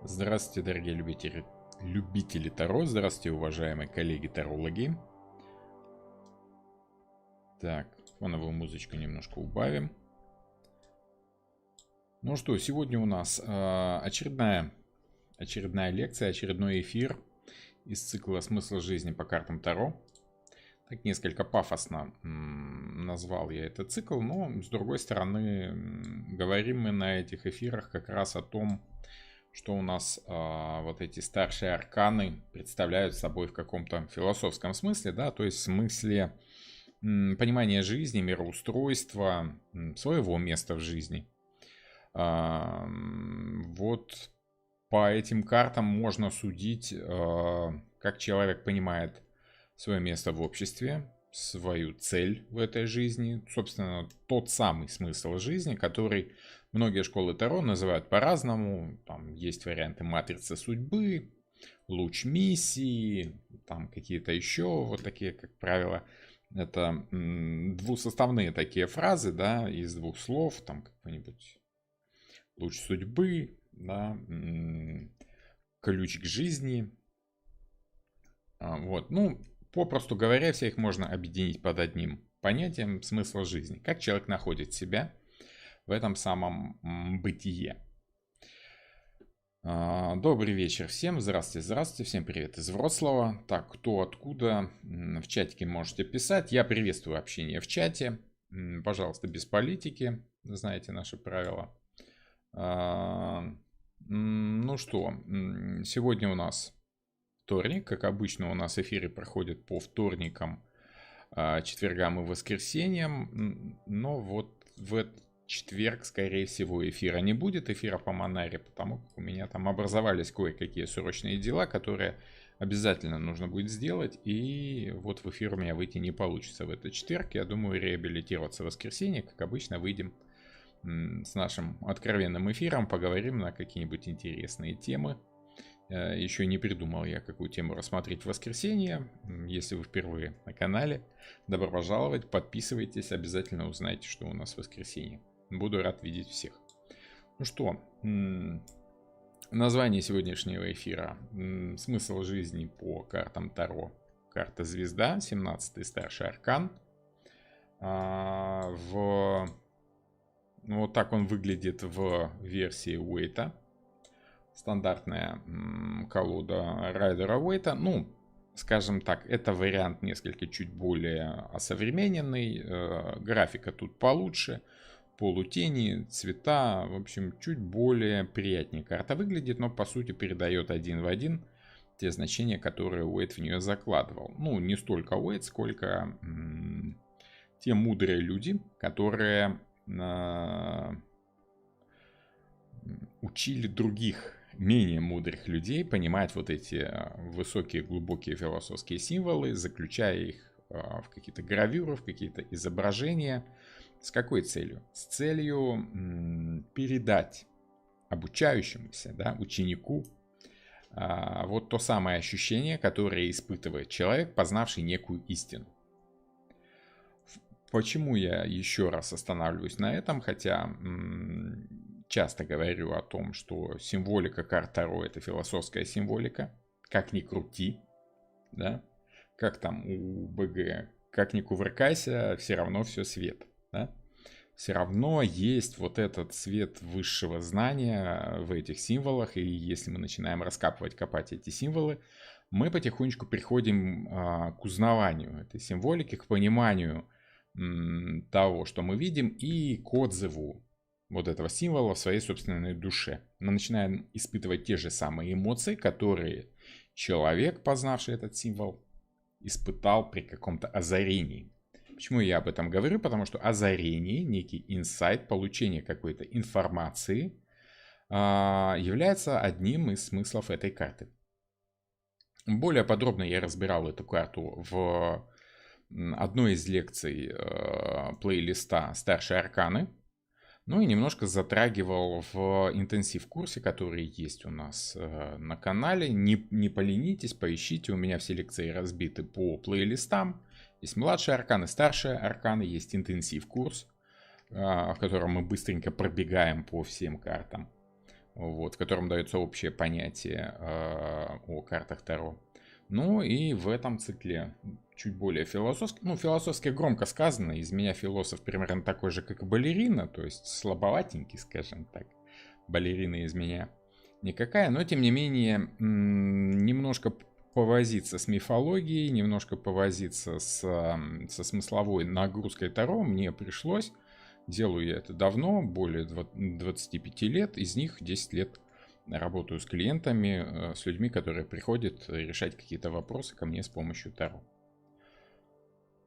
Здравствуйте, дорогие любители Таро. Здравствуйте, уважаемые коллеги-тарологи. Так, фоновую музычку немножко убавим. Ну что, сегодня у нас очередная лекция, очередной эфир из цикла «Смысл жизни по картам Таро». Так несколько пафосно назвал я этот цикл, но с другой стороны говорим мы на этих эфирах как раз о том, что у нас вот эти старшие арканы представляют собой в каком-то философском смысле, да, то есть в смысле понимания жизни, мироустройства, своего места в жизни. Вот по этим картам можно судить, как человек понимает свое место в обществе, свою цель в этой жизни, собственно, тот самый смысл жизни, который многие школы Таро называют по-разному. Там есть варианты матрицы судьбы, луч миссии, там какие-то еще вот такие, как правило, это двусоставные такие фразы, да, из двух слов, там какой-нибудь луч судьбы, да, ключ к жизни. Вот, ну, попросту говоря, все их можно объединить под одним понятием смысла жизни. Как человек находит себя в этом самом бытие. Добрый вечер всем, здравствуйте, всем привет из Вроцлава. Так, кто откуда, в чатике можете писать. Я приветствую общение в чате. Пожалуйста, без политики, знаете наши правила. Ну что, сегодня у нас вторник. Как обычно, у нас эфиры проходят по вторникам, четвергам и воскресеньям. Но вот в этот четверг, скорее всего, эфира не будет, эфира по Монаре, потому как у меня там образовались кое-какие срочные дела, которые обязательно нужно будет сделать. И вот в эфир у меня выйти не получится в этот четверг. Я думаю, реабилитироваться в воскресенье. Как обычно, выйдем с нашим откровенным эфиром, поговорим на какие-нибудь интересные темы. Еще не придумал я, какую тему рассмотреть в воскресенье. Если вы впервые на канале, добро пожаловать, подписывайтесь, обязательно узнаете, что у нас в воскресенье. Буду рад видеть всех. Ну что, название сегодняшнего эфира «Смысл жизни по картам Таро». Карта Звезда, 17-й старший аркан. Вот так он выглядит в версии Уэйта. Стандартная колода Райдера Уэйта. Ну, скажем так, это вариант несколько чуть более осовремененный. Графика тут получше. Полутени, цвета. В общем, чуть более приятнее карта выглядит, но по сути передает один в один те значения, которые Уэйт в нее закладывал. Ну, не столько Уэйт, сколько те мудрые люди, которые учили других менее мудрых людей понимать вот эти высокие, глубокие философские символы, заключая их в какие-то гравюры, в какие-то изображения. С какой целью? С целью передать обучающемуся, да, ученику вот то самое ощущение, которое испытывает человек, познавший некую истину. Почему я еще раз останавливаюсь на этом, хотя часто говорю о том, что символика карт Таро — это философская символика, как ни крути, да, как там у БГ, как ни кувыркайся, все равно все свет, да? Все равно есть вот этот свет высшего знания в этих символах, и если мы начинаем копать эти символы, мы потихонечку приходим к узнаванию этой символики, к пониманию того, что мы видим, и к отзыву вот этого символа в своей собственной душе. Мы начинаем испытывать те же самые эмоции, которые человек, познавший этот символ, испытал при каком-то озарении. Почему я об этом говорю? Потому что озарение, некий инсайт, получение какой-то информации является одним из смыслов этой карты. Более подробно я разбирал эту карту в одной из лекций плейлиста «Старшие арканы». Ну и немножко затрагивал в интенсив-курсе, который есть у нас на канале. Не поленитесь, поищите. У меня все лекции разбиты по плейлистам. Есть младшие арканы, старшие арканы, есть интенсив-курс, в котором мы быстренько пробегаем по всем картам. вот, в котором дается общее понятие о картах Таро. Ну и в этом цикле чуть более философски, ну философски громко сказано, из меня философ примерно такой же, как и балерина, то есть слабоватенький, скажем так, балерина из меня никакая, но тем не менее немножко повозиться с мифологией, немножко повозиться со смысловой нагрузкой Таро мне пришлось. Делаю я это давно, более 25 лет, из них 10 лет работаю с клиентами, с людьми, которые приходят решать какие-то вопросы ко мне с помощью Таро.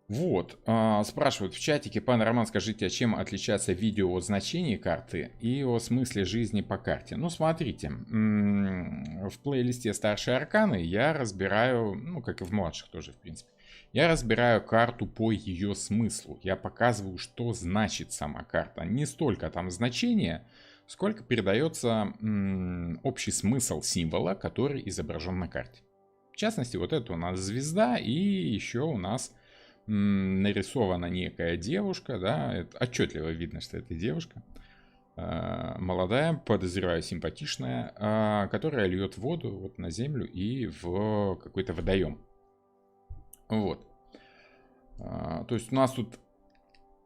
Вот, спрашивают в чатике: пан Роман, скажите, а чем отличается видео о значении карты и о смысле жизни по карте? Ну, смотрите, в плейлисте «Старшие арканы» я разбираю, ну, как и в младших тоже, в принципе, я разбираю карту по ее смыслу. Я показываю, что значит сама карта. Не столько там значение, сколько передается общий смысл символа, который изображен на карте. В частности, вот это у нас звезда, и еще у нас нарисована некая девушка, да, это отчетливо видно, что это девушка, молодая, подозреваю, симпатичная, которая льет воду вот на землю и в какой-то водоем. Вот. То есть у нас тут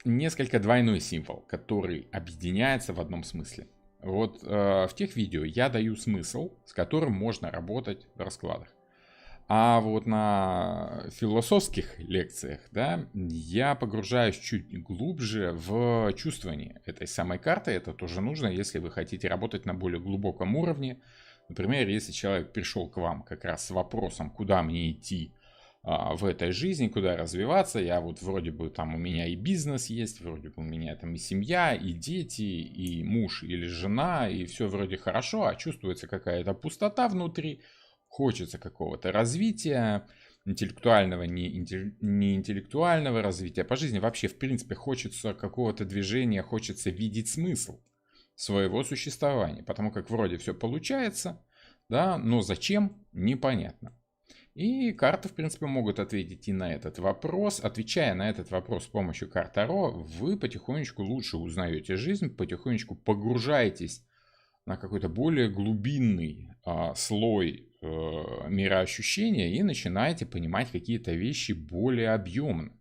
несколько двойной символ, который объединяется в одном смысле. Вот в тех видео я даю смысл, с которым можно работать в раскладах. А вот на философских лекциях, да, я погружаюсь чуть глубже в чувствование этой самой карты. Это тоже нужно, если вы хотите работать на более глубоком уровне. Например, если человек пришел к вам как раз с вопросом, куда мне идти в этой жизни, куда развиваться. Я вот вроде бы там у меня и бизнес есть, вроде бы у меня там и семья, и дети, и муж или жена, и все вроде хорошо, а чувствуется какая-то пустота внутри. Хочется какого-то развития, интеллектуального, не интеллектуального развития. По жизни вообще, в принципе, хочется какого-то движения, хочется видеть смысл своего существования. Потому как вроде все получается, да, но зачем, непонятно. И карты, в принципе, могут ответить и на этот вопрос. Отвечая на этот вопрос с помощью карт Таро, вы потихонечку лучше узнаете жизнь, потихонечку погружаетесь на какой-то более глубинный слой мироощущения и начинаете понимать какие-то вещи более объемно.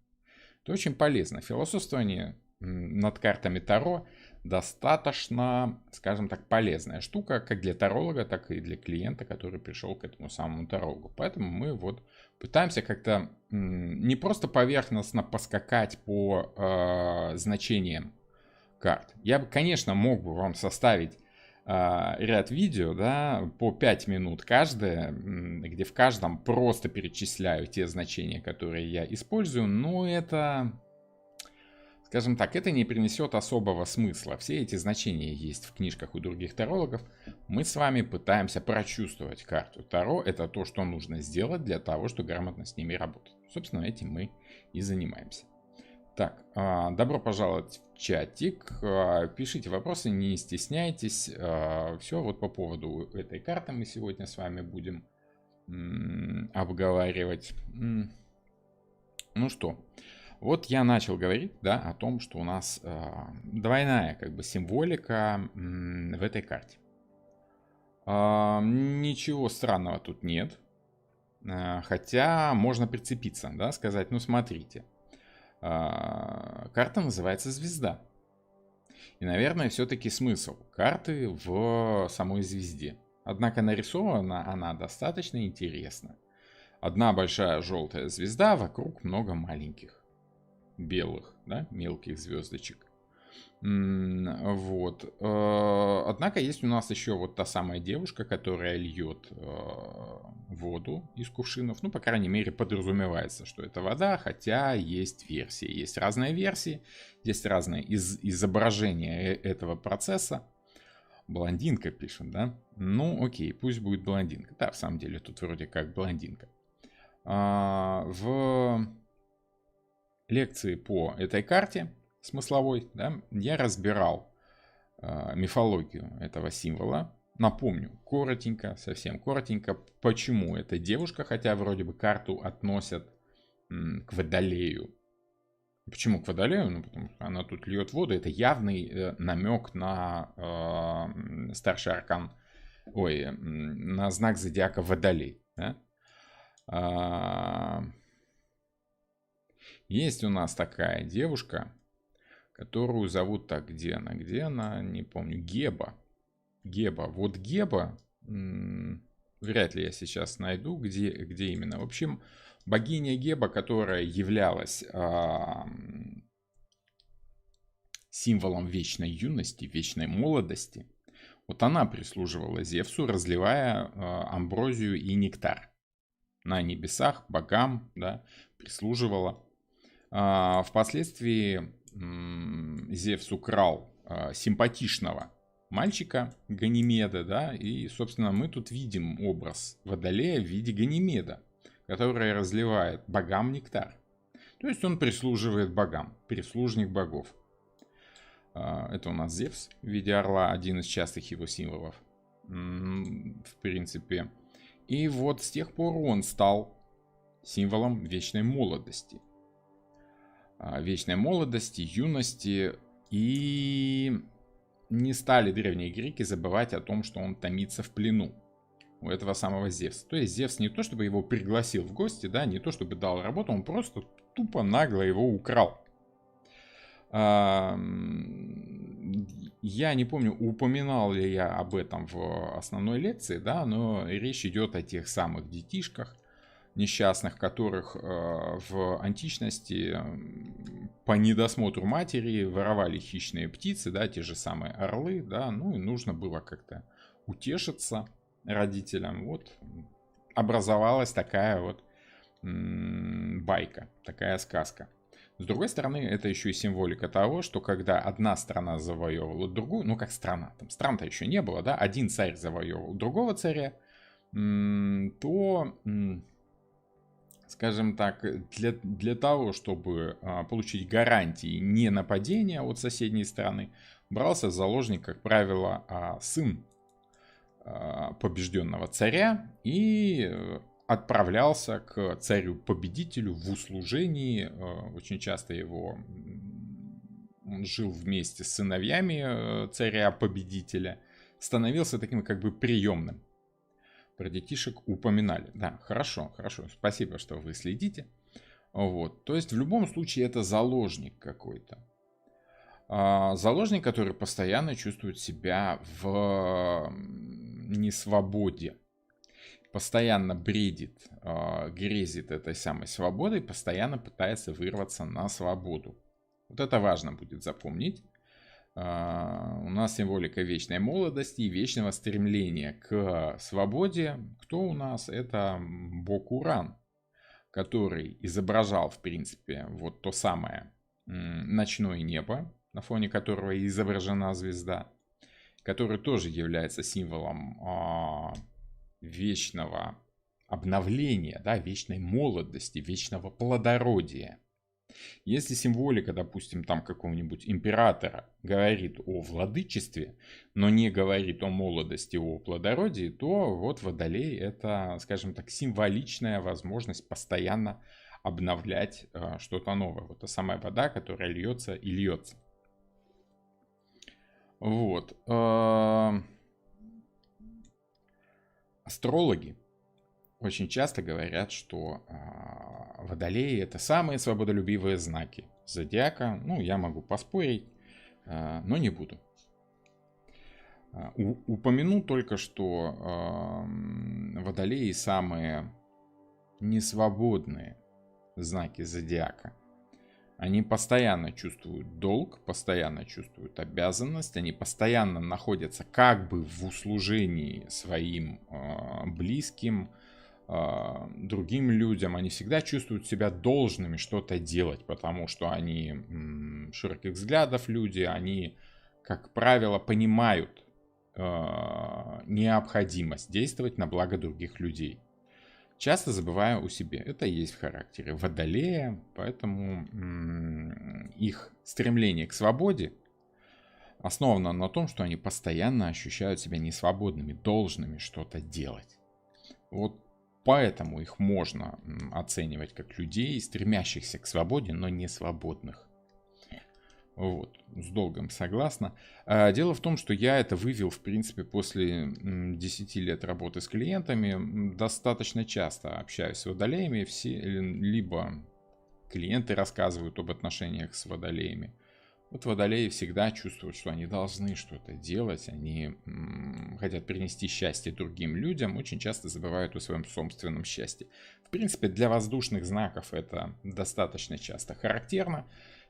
Это очень полезно. Философствование над картами Таро достаточно, скажем так, полезная штука, как для таролога, так и для клиента, который пришел к этому самому тарологу. Поэтому мы вот пытаемся как-то не просто поверхностно поскакать по значениям карт. Я бы, конечно, мог бы вам составить ряд видео, да, по 5 минут каждое, где в каждом просто перечисляю те значения, которые я использую, но это, скажем так, это не принесет особого смысла. Все эти значения есть в книжках у других тарологов. Мы с вами пытаемся прочувствовать карту Таро. Это то, что нужно сделать для того, чтобы грамотно с ними работать. Собственно, этим мы и занимаемся. Так, добро пожаловать в чатик. Пишите вопросы, не стесняйтесь. Все, вот по поводу этой карты мы сегодня с вами будем обговаривать. Ну что, вот я начал говорить, да, о том, что у нас двойная как бы символика в этой карте. Ничего странного тут нет. Хотя можно прицепиться, да, сказать, ну смотрите. Карта называется «Звезда». И, наверное, все-таки смысл карты в самой звезде. Однако нарисована она достаточно интересно. Одна большая желтая звезда, вокруг много маленьких белых, да, мелких звездочек. Вот. Однако есть у нас еще вот та самая девушка, которая льет воду из кувшинов. Ну, по крайней мере, подразумевается, что это вода, хотя есть версии. Есть разные версии, есть разные изображения этого процесса. Блондинка пишет, да? Ну, окей, пусть будет блондинка. Да, в самом деле, тут вроде как блондинка. В лекции по этой карте смысловой, да, я разбирал мифологию этого символа. Напомню, коротенько, совсем коротенько, почему эта девушка, хотя вроде бы карту относят к Водолею, Почему к Водолею? Ну, потому что она тут льет воду. Это явный намек на старший аркан, на знак зодиака Водолей. Да? Есть у нас такая девушка, которую зовут так, где она, не помню, Геба. Вот Геба, вряд ли я сейчас найду, где именно. В общем, богиня Геба, которая являлась символом вечной юности, вечной молодости, вот она прислуживала Зевсу, разливая амброзию и нектар на небесах, богам, да, прислуживала. Впоследствии Зевс украл симпатичного мальчика Ганимеда, да, и, собственно, мы тут видим образ Водолея в виде Ганимеда, который разливает богам нектар. То есть он прислуживает богам, прислужник богов. Это у нас Зевс в виде орла, один из частых его символов, в принципе. И вот с тех пор он стал символом вечной молодости. Вечной молодости, юности. И не стали древние греки забывать о том, что он томится в плену у этого самого Зевса. То есть Зевс не то, чтобы его пригласил в гости, да, не то, чтобы дал работу, он просто тупо нагло его украл. Я не помню, упоминал ли я об этом в основной лекции, да, но речь идет о тех самых детишках несчастных, которых в античности по недосмотру матери воровали хищные птицы, да, те же самые орлы, да, ну и нужно было как-то утешиться родителям. Вот образовалась такая вот байка, такая сказка. С другой стороны, это еще и символика того, что когда одна страна завоевывала другую, ну как страна, там стран-то еще не было, да, один царь завоевывал другого царя, то, скажем так, для того, чтобы получить гарантии не нападения от соседней страны, брался в заложник, как правило, сын побежденного царя и отправлялся к царю-победителю в услужении. Очень часто он жил вместе с сыновьями царя-победителя, становился таким как бы приемным. Про детишек упоминали. Да, хорошо. Спасибо, что вы следите. Вот. То есть в любом случае это заложник какой-то. Заложник, который постоянно чувствует себя в несвободе. Постоянно бредит, грезит этой самой свободой, постоянно пытается вырваться на свободу. Вот это важно будет запомнить. У нас символика вечной молодости и вечного стремления к свободе. Кто у нас? Это бог Уран, который изображал, в принципе, вот то самое ночное небо, на фоне которого изображена звезда, который тоже является символом вечного обновления, да, вечной молодости, вечного плодородия. Если символика, допустим, там какого-нибудь императора говорит о владычестве, но не говорит о молодости, о плодородии, то вот Водолей — это, скажем так, символичная возможность постоянно обновлять что-то новое. Вот та самая вода, которая льется и льется. Вот. Астрологи очень часто говорят, что Водолеи — это самые свободолюбивые знаки зодиака. Ну, я могу поспорить, но не буду. Упомяну только, что Водолеи самые несвободные знаки зодиака. Они постоянно чувствуют долг, постоянно чувствуют обязанность, они постоянно находятся как бы в услужении своим близким, другим людям. Они всегда чувствуют себя должными что-то делать, потому что они широких взглядов люди, они, как правило, понимают необходимость действовать на благо других людей. Часто забывая о себе. Это и есть в характере Водолея, поэтому их стремление к свободе основано на том, что они постоянно ощущают себя несвободными, должными что-то делать. Вот Поэтому их можно оценивать как людей, стремящихся к свободе, но не свободных. Вот, с долгом согласна. Дело в том, что я это вывел, в принципе, после 10 лет работы с клиентами. Достаточно часто общаюсь с водолеями. Все, либо клиенты рассказывают об отношениях с водолеями. Вот водолеи всегда чувствуют, что они должны что-то делать, они хотят принести счастье другим людям, очень часто забывают о своем собственном счастье. В принципе, для воздушных знаков это достаточно часто характерно.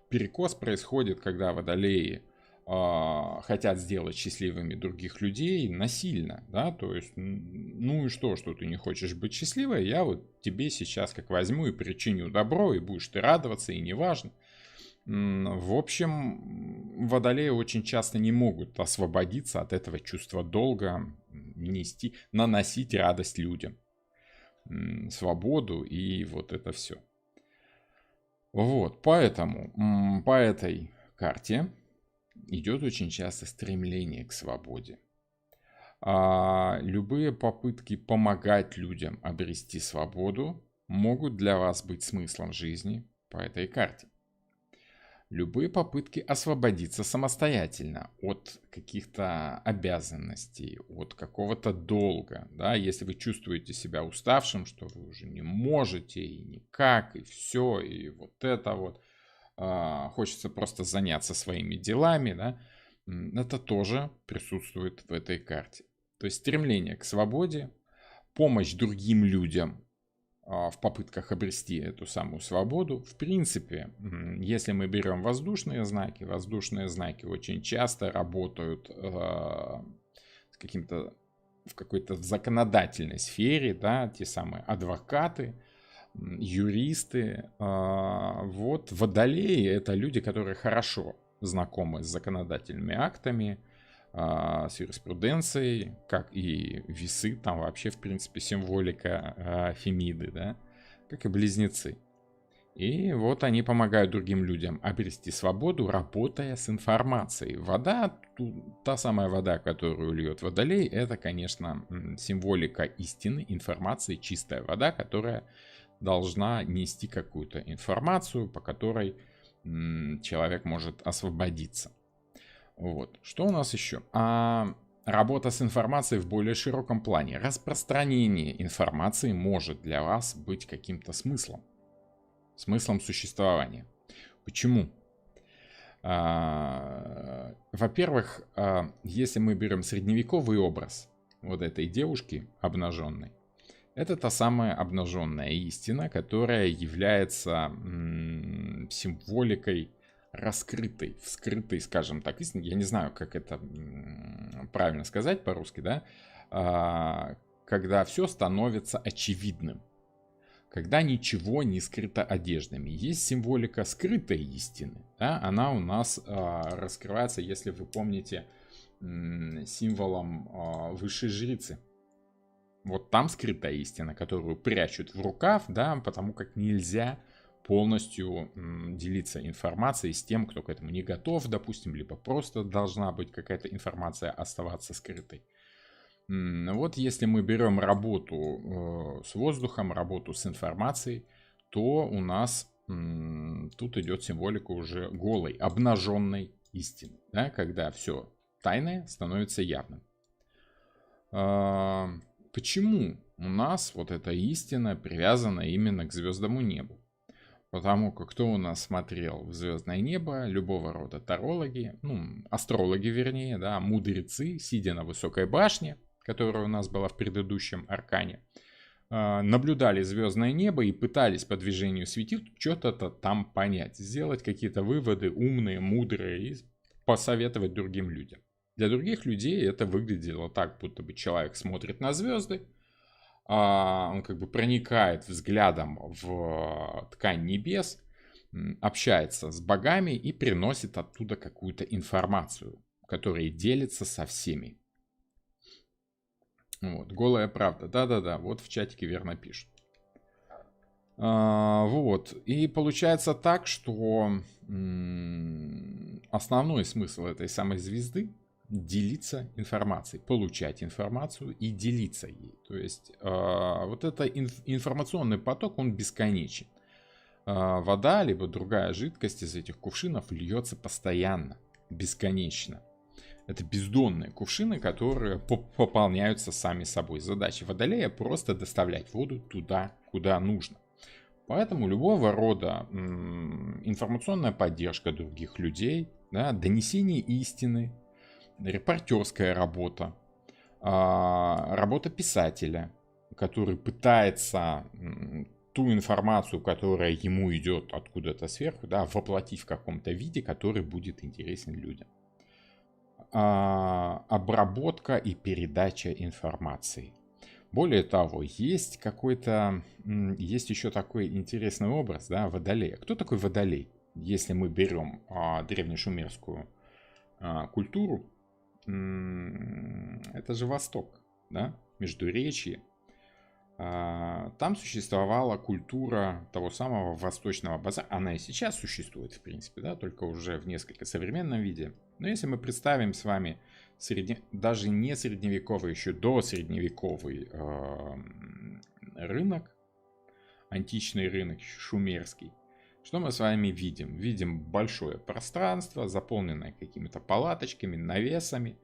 Перекос происходит, когда водолеи хотят сделать счастливыми других людей насильно, да, то есть, ну и что ты не хочешь быть счастливой, я вот тебе сейчас как возьму и причиню добро, и будешь ты радоваться, и неважно. В общем, водолеи очень часто не могут освободиться от этого чувства долга, наносить радость людям, свободу и вот это все. Вот, поэтому по этой карте идет очень часто стремление к свободе. Любые попытки помогать людям обрести свободу могут для вас быть смыслом жизни по этой карте. Любые попытки освободиться самостоятельно от каких-то обязанностей, от какого-то долга, да, если вы чувствуете себя уставшим, что вы уже не можете и никак, и все, и вот это вот, хочется просто заняться своими делами, да, это тоже присутствует в этой карте. То есть стремление к свободе, помощь другим людям в попытках обрести эту самую свободу. В принципе, если мы берем воздушные знаки очень часто работают с в какой-то законодательной сфере, да, те самые адвокаты, юристы. Вот водолеи — это люди, которые хорошо знакомы с законодательными актами, с юриспруденцией, как и весы, там вообще, в принципе, символика Фемиды, да, как и близнецы. И вот они помогают другим людям обрести свободу, работая с информацией. Вода, та самая вода, которую льет водолей, это, конечно, символика истины, информации, чистая вода, которая должна нести какую-то информацию, по которой человек может освободиться. Вот. Что у нас еще? Работа с информацией в более широком плане. Распространение информации может для вас быть каким-то смыслом существования. Почему? Во-первых, если мы берем средневековый образ вот этой девушки обнаженной, это та самая обнаженная истина, которая является символикой раскрытой, вскрытой, скажем так, истины. Я не знаю, как это правильно сказать по-русски, да? Когда все становится очевидным, когда ничего не скрыто одеждами. Есть символика скрытой истины, да? Она у нас раскрывается, если вы помните, символом высшей жрицы. Вот там скрытая истина, которую прячут в рукав, да, потому как нельзя полностью делиться информацией с тем, кто к этому не готов, допустим, либо просто должна быть какая-то информация оставаться скрытой. Вот если мы берем работу с воздухом, работу с информацией, то у нас тут идет символика уже голой, обнаженной истины, да, когда все тайное становится явным. Почему у нас вот эта истина привязана именно к звездному небу? Потому как кто у нас смотрел в звездное небо, любого рода тарологи, астрологи вернее, да, мудрецы, сидя на высокой башне, которая у нас была в предыдущем аркане, наблюдали звездное небо и пытались по движению светил что-то там понять, сделать какие-то выводы умные, мудрые и посоветовать другим людям. Для других людей это выглядело так, будто бы человек смотрит на звезды, он как бы проникает взглядом в ткань небес, общается с богами и приносит оттуда какую-то информацию, которая делится со всеми. Вот, голая правда. Да-да-да, вот в чатике верно пишут. Вот, и получается так, что основной смысл этой самой звезды, делиться информацией, получать информацию и делиться ей. То есть вот этот информационный поток, он бесконечен. Вода, либо другая жидкость из этих кувшинов льется постоянно, бесконечно. Это бездонные кувшины, которые пополняются сами собой. Задача водолея просто доставлять воду туда, куда нужно. Поэтому любого рода информационная поддержка других людей, да, донесение истины, репортерская работа, работа писателя, который пытается ту информацию, которая ему идет откуда-то сверху, да, воплотить в каком-то виде, который будет интересен людям. Обработка и передача информации. Более того, есть еще такой интересный образ, да, водолея. Кто такой водолей? Если мы берем древнешумерскую культуру, это же Восток, да, Междуречье. Там существовала культура того самого восточного базара. Она и сейчас существует, в принципе, да, только уже в несколько современном виде. Но если мы представим с вами даже не средневековый, еще до средневековый рынок, античный рынок шумерский, что мы с вами видим? Видим большое пространство, заполненное какими-то палаточками, навесами.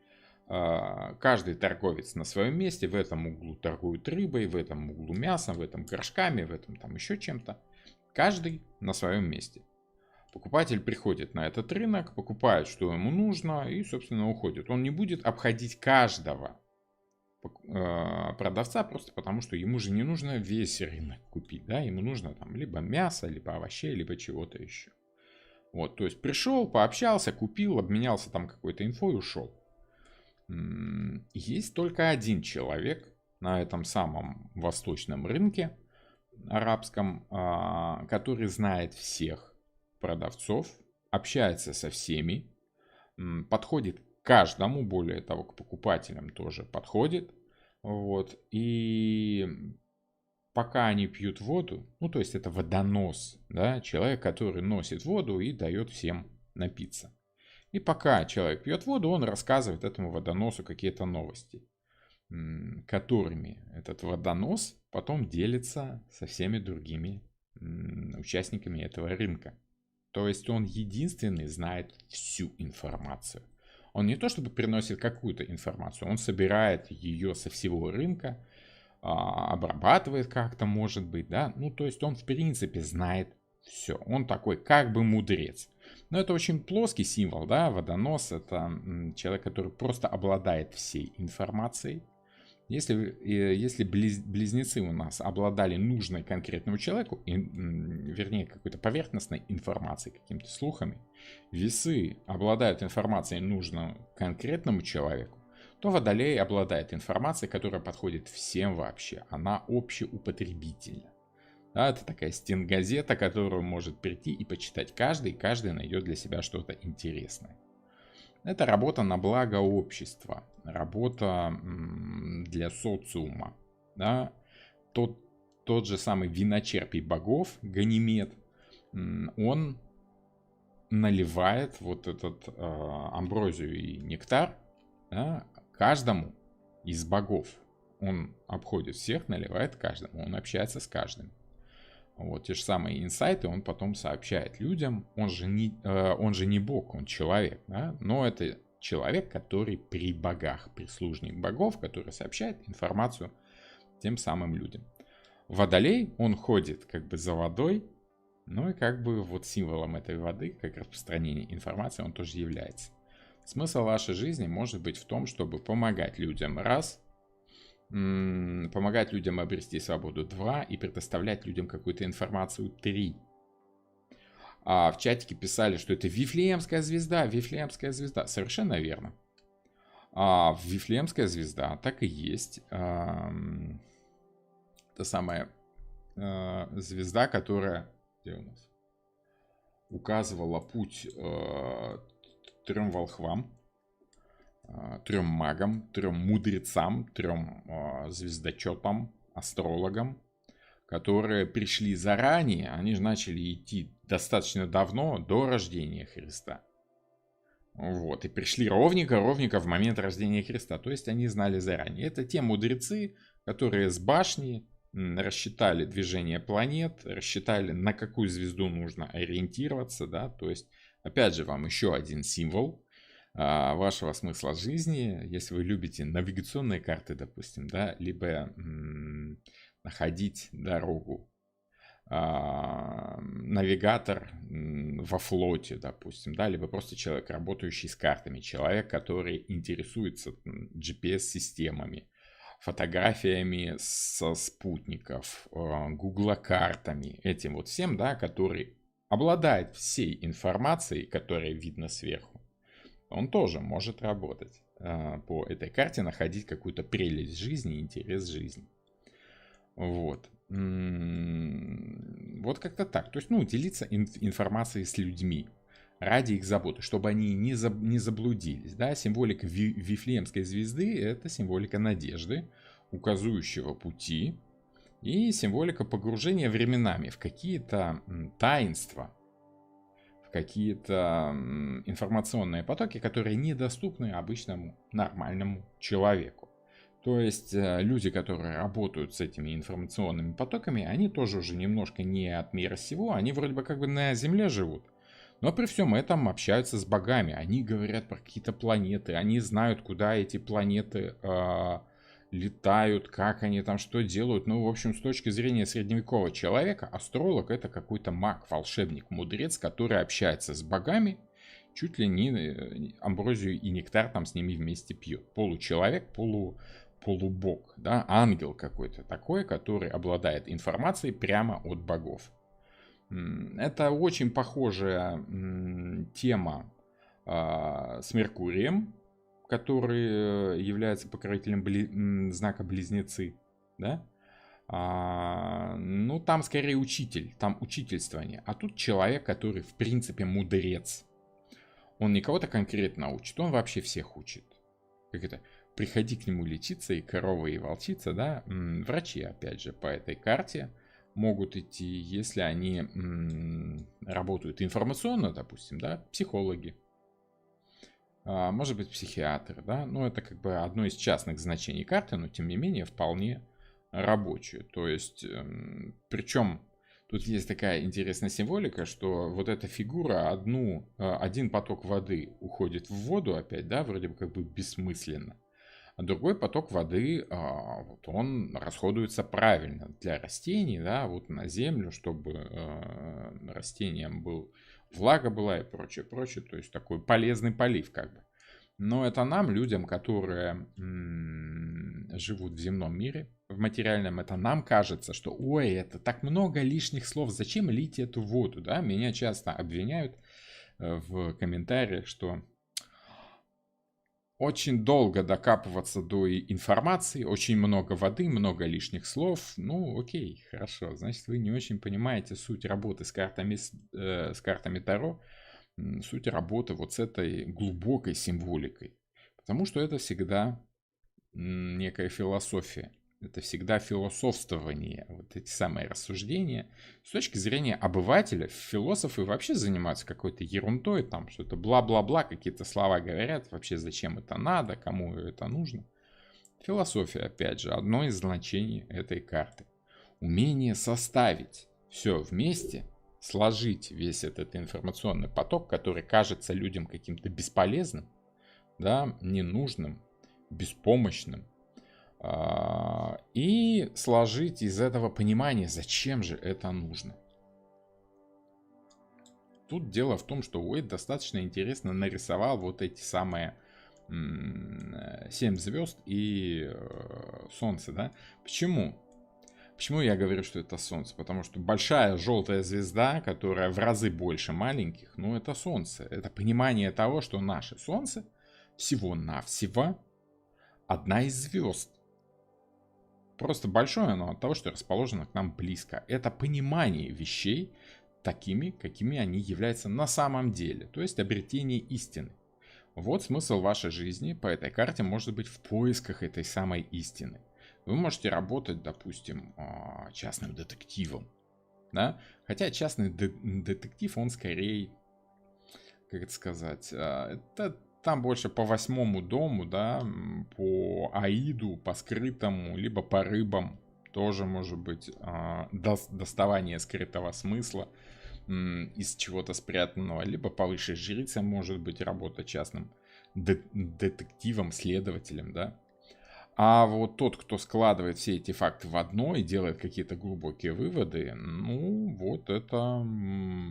Каждый торговец на своем месте, в этом углу торгует рыбой, в этом углу мясом, в этом горшками, в этом там еще чем-то. Каждый на своем месте. Покупатель приходит на этот рынок, покупает, что ему нужно, и, собственно, уходит. Он не будет обходить каждого продавца просто потому, что ему же не нужно весь рынок купить. Да? Ему нужно там либо мясо, либо овощей, либо чего-то еще. Вот, то есть пришел, пообщался, купил, обменялся там какой-то инфой и ушел. Есть только один человек на этом самом восточном рынке арабском, который знает всех продавцов, общается со всеми, подходит к каждому, более того, к покупателям тоже подходит. Вот, и пока они пьют воду, ну то есть это водонос, да, человек, который носит воду и дает всем напиться. И пока человек пьет воду, он рассказывает этому водоносу какие-то новости, которыми этот водонос потом делится со всеми другими участниками этого рынка. То есть он единственный знает всю информацию. Он не то чтобы приносит какую-то информацию, он собирает ее со всего рынка, обрабатывает как-то, может быть, да. Ну, то есть он в принципе знает все. Он такой как бы мудрец. Но это очень плоский символ, да, водонос. Это человек, который просто обладает всей информацией. Если близнецы у нас обладали нужной конкретному человеку, вернее, какой-то поверхностной информацией, какими-то слухами, весы обладают информацией нужной конкретному человеку, то водолей обладает информацией, которая подходит всем вообще. Она общеупотребительна. Да, это такая стенгазета, которую может прийти и почитать каждый, и каждый найдет для себя что-то интересное. Это работа на благо общества, работа для социума. Да? Тот же самый виночерпий богов, Ганимед, он наливает вот этот амброзию и нектар, да, каждому из богов. Он обходит всех, наливает каждому, он общается с каждым. Вот те же самые инсайты он потом сообщает людям. Он же не бог, он человек, да? Но это человек, который при богах, прислужник богов, который сообщает информацию тем самым людям. Водолей, он ходит как бы за водой, ну и как бы вот символом этой воды, как распространение информации, он тоже является. Смысл вашей жизни может быть в том, чтобы помогать людям, раз, помогать людям обрести свободу, 2, и предоставлять людям какую-то информацию, 3. А в чатике писали, что это Вифлеемская звезда, Вифлеемская звезда. Совершенно верно. Вифлеемская звезда так и есть. Та самая звезда, которая где у нас? Указывала путь 3 волхвам, 3 магам, 3 мудрецам, 3 звездочетам, астрологам, которые пришли заранее, они же начали идти достаточно давно, до рождения Христа. Вот, и пришли ровненько в момент рождения Христа. То есть они знали заранее. Это те мудрецы, которые с башни рассчитали движение планет, рассчитали, на какую звезду нужно ориентироваться, да, то есть, опять же, вам еще один символ вашего смысла жизни, если вы любите навигационные карты, допустим, да, либо находить дорогу, навигатор во флоте, допустим, да, либо просто человек, работающий с картами, человек, который интересуется GPS-системами, фотографиями со спутников, гуглокартами, этим вот всем, да, который обладает всей информацией, которая видна сверху, он тоже может работать по этой карте, находить какую-то прелесть жизни, интерес жизни. Вот. Вот как-то так. То есть, ну, делиться информацией с людьми ради их заботы, чтобы они не заблудились. Да? Символика Вифлеемской звезды – это символика надежды, указывающего пути, и символика погружения временами в какие-то таинства, в какие-то информационные потоки, которые недоступны обычному нормальному человеку. То есть люди, которые работают с этими информационными потоками, они тоже уже немножко не от мира сего, они вроде бы как бы на Земле живут. Но при всем этом общаются с богами, они говорят про какие-то планеты, они знают, куда эти планеты летают, как они там что делают. Ну, в общем, с точки зрения средневекового человека, астролог — это какой-то маг, волшебник, мудрец, который общается с богами, чуть ли не амброзию и нектар там с ними вместе пьет. Получеловек, полубог, да, ангел какой-то такой, который обладает информацией прямо от богов. Это очень похожая тема с Меркурием, который является покровителем знака Близнецы, да? Ну, там скорее учитель, там учительствование. А тут человек, который, в принципе, мудрец. Он не кого-то конкретно учит, он вообще всех учит. Как это? Приходи к нему лечиться, и корова, и волчица, да? Врачи, опять же, по этой карте могут идти, если они работают информационно, допустим, да, психологи. Может быть, психиатр, да, ну, это как бы одно из частных значений карты, но, тем не менее, вполне рабочее. То есть, причем тут есть такая интересная символика, что вот эта фигура, один поток воды уходит в воду опять, да, вроде бы как бы бессмысленно, а другой поток воды, вот он расходуется правильно для растений, да, вот на землю, чтобы растениям влага была и прочее, прочее, то есть такой полезный полив как бы. Но это нам, людям, которые живут в земном мире, в материальном, это нам кажется, что ой, это так много лишних слов, зачем лить эту воду, да? Меня часто обвиняют в комментариях, что очень долго докапываться до информации, очень много воды, много лишних слов. Ну, окей, хорошо. Значит, вы не очень понимаете суть работы с картами Таро, суть работы вот с этой глубокой символикой. Потому что это всегда некая философия. Это всегда философствование, вот эти самые рассуждения. С точки зрения обывателя, философы вообще занимаются какой-то ерундой, там что-то бла-бла-бла, какие-то слова говорят, вообще зачем это надо, кому это нужно. Философия, опять же, одно из значений этой карты. Умение составить все вместе, сложить весь этот информационный поток, который кажется людям каким-то бесполезным, да, ненужным, беспомощным, и сложить из этого понимание, зачем же это нужно. Тут дело в том, что Уэйд достаточно интересно нарисовал вот эти самые 7 звезд и Солнце, да? Почему? Почему я говорю, что это Солнце? Потому что большая желтая звезда, которая в разы больше маленьких, ну это Солнце. Это понимание того, что наше Солнце всего-навсего одна из звезд. Просто большое оно от того, что расположено к нам близко. Это понимание вещей такими, какими они являются на самом деле. То есть обретение истины. Вот смысл вашей жизни по этой карте может быть в поисках этой самой истины. Вы можете работать, допустим, частным детективом. Да? Хотя частный детектив, он скорее как это сказать, это там больше по 8-му дому, да, по Аиду, по скрытому, либо по рыбам. Тоже может быть доставание скрытого смысла из чего-то спрятанного. Либо по высшей жрице может быть работа частным детективом, следователем, да. А вот тот, кто складывает все эти факты в одно и делает какие-то глубокие выводы, ну, вот это,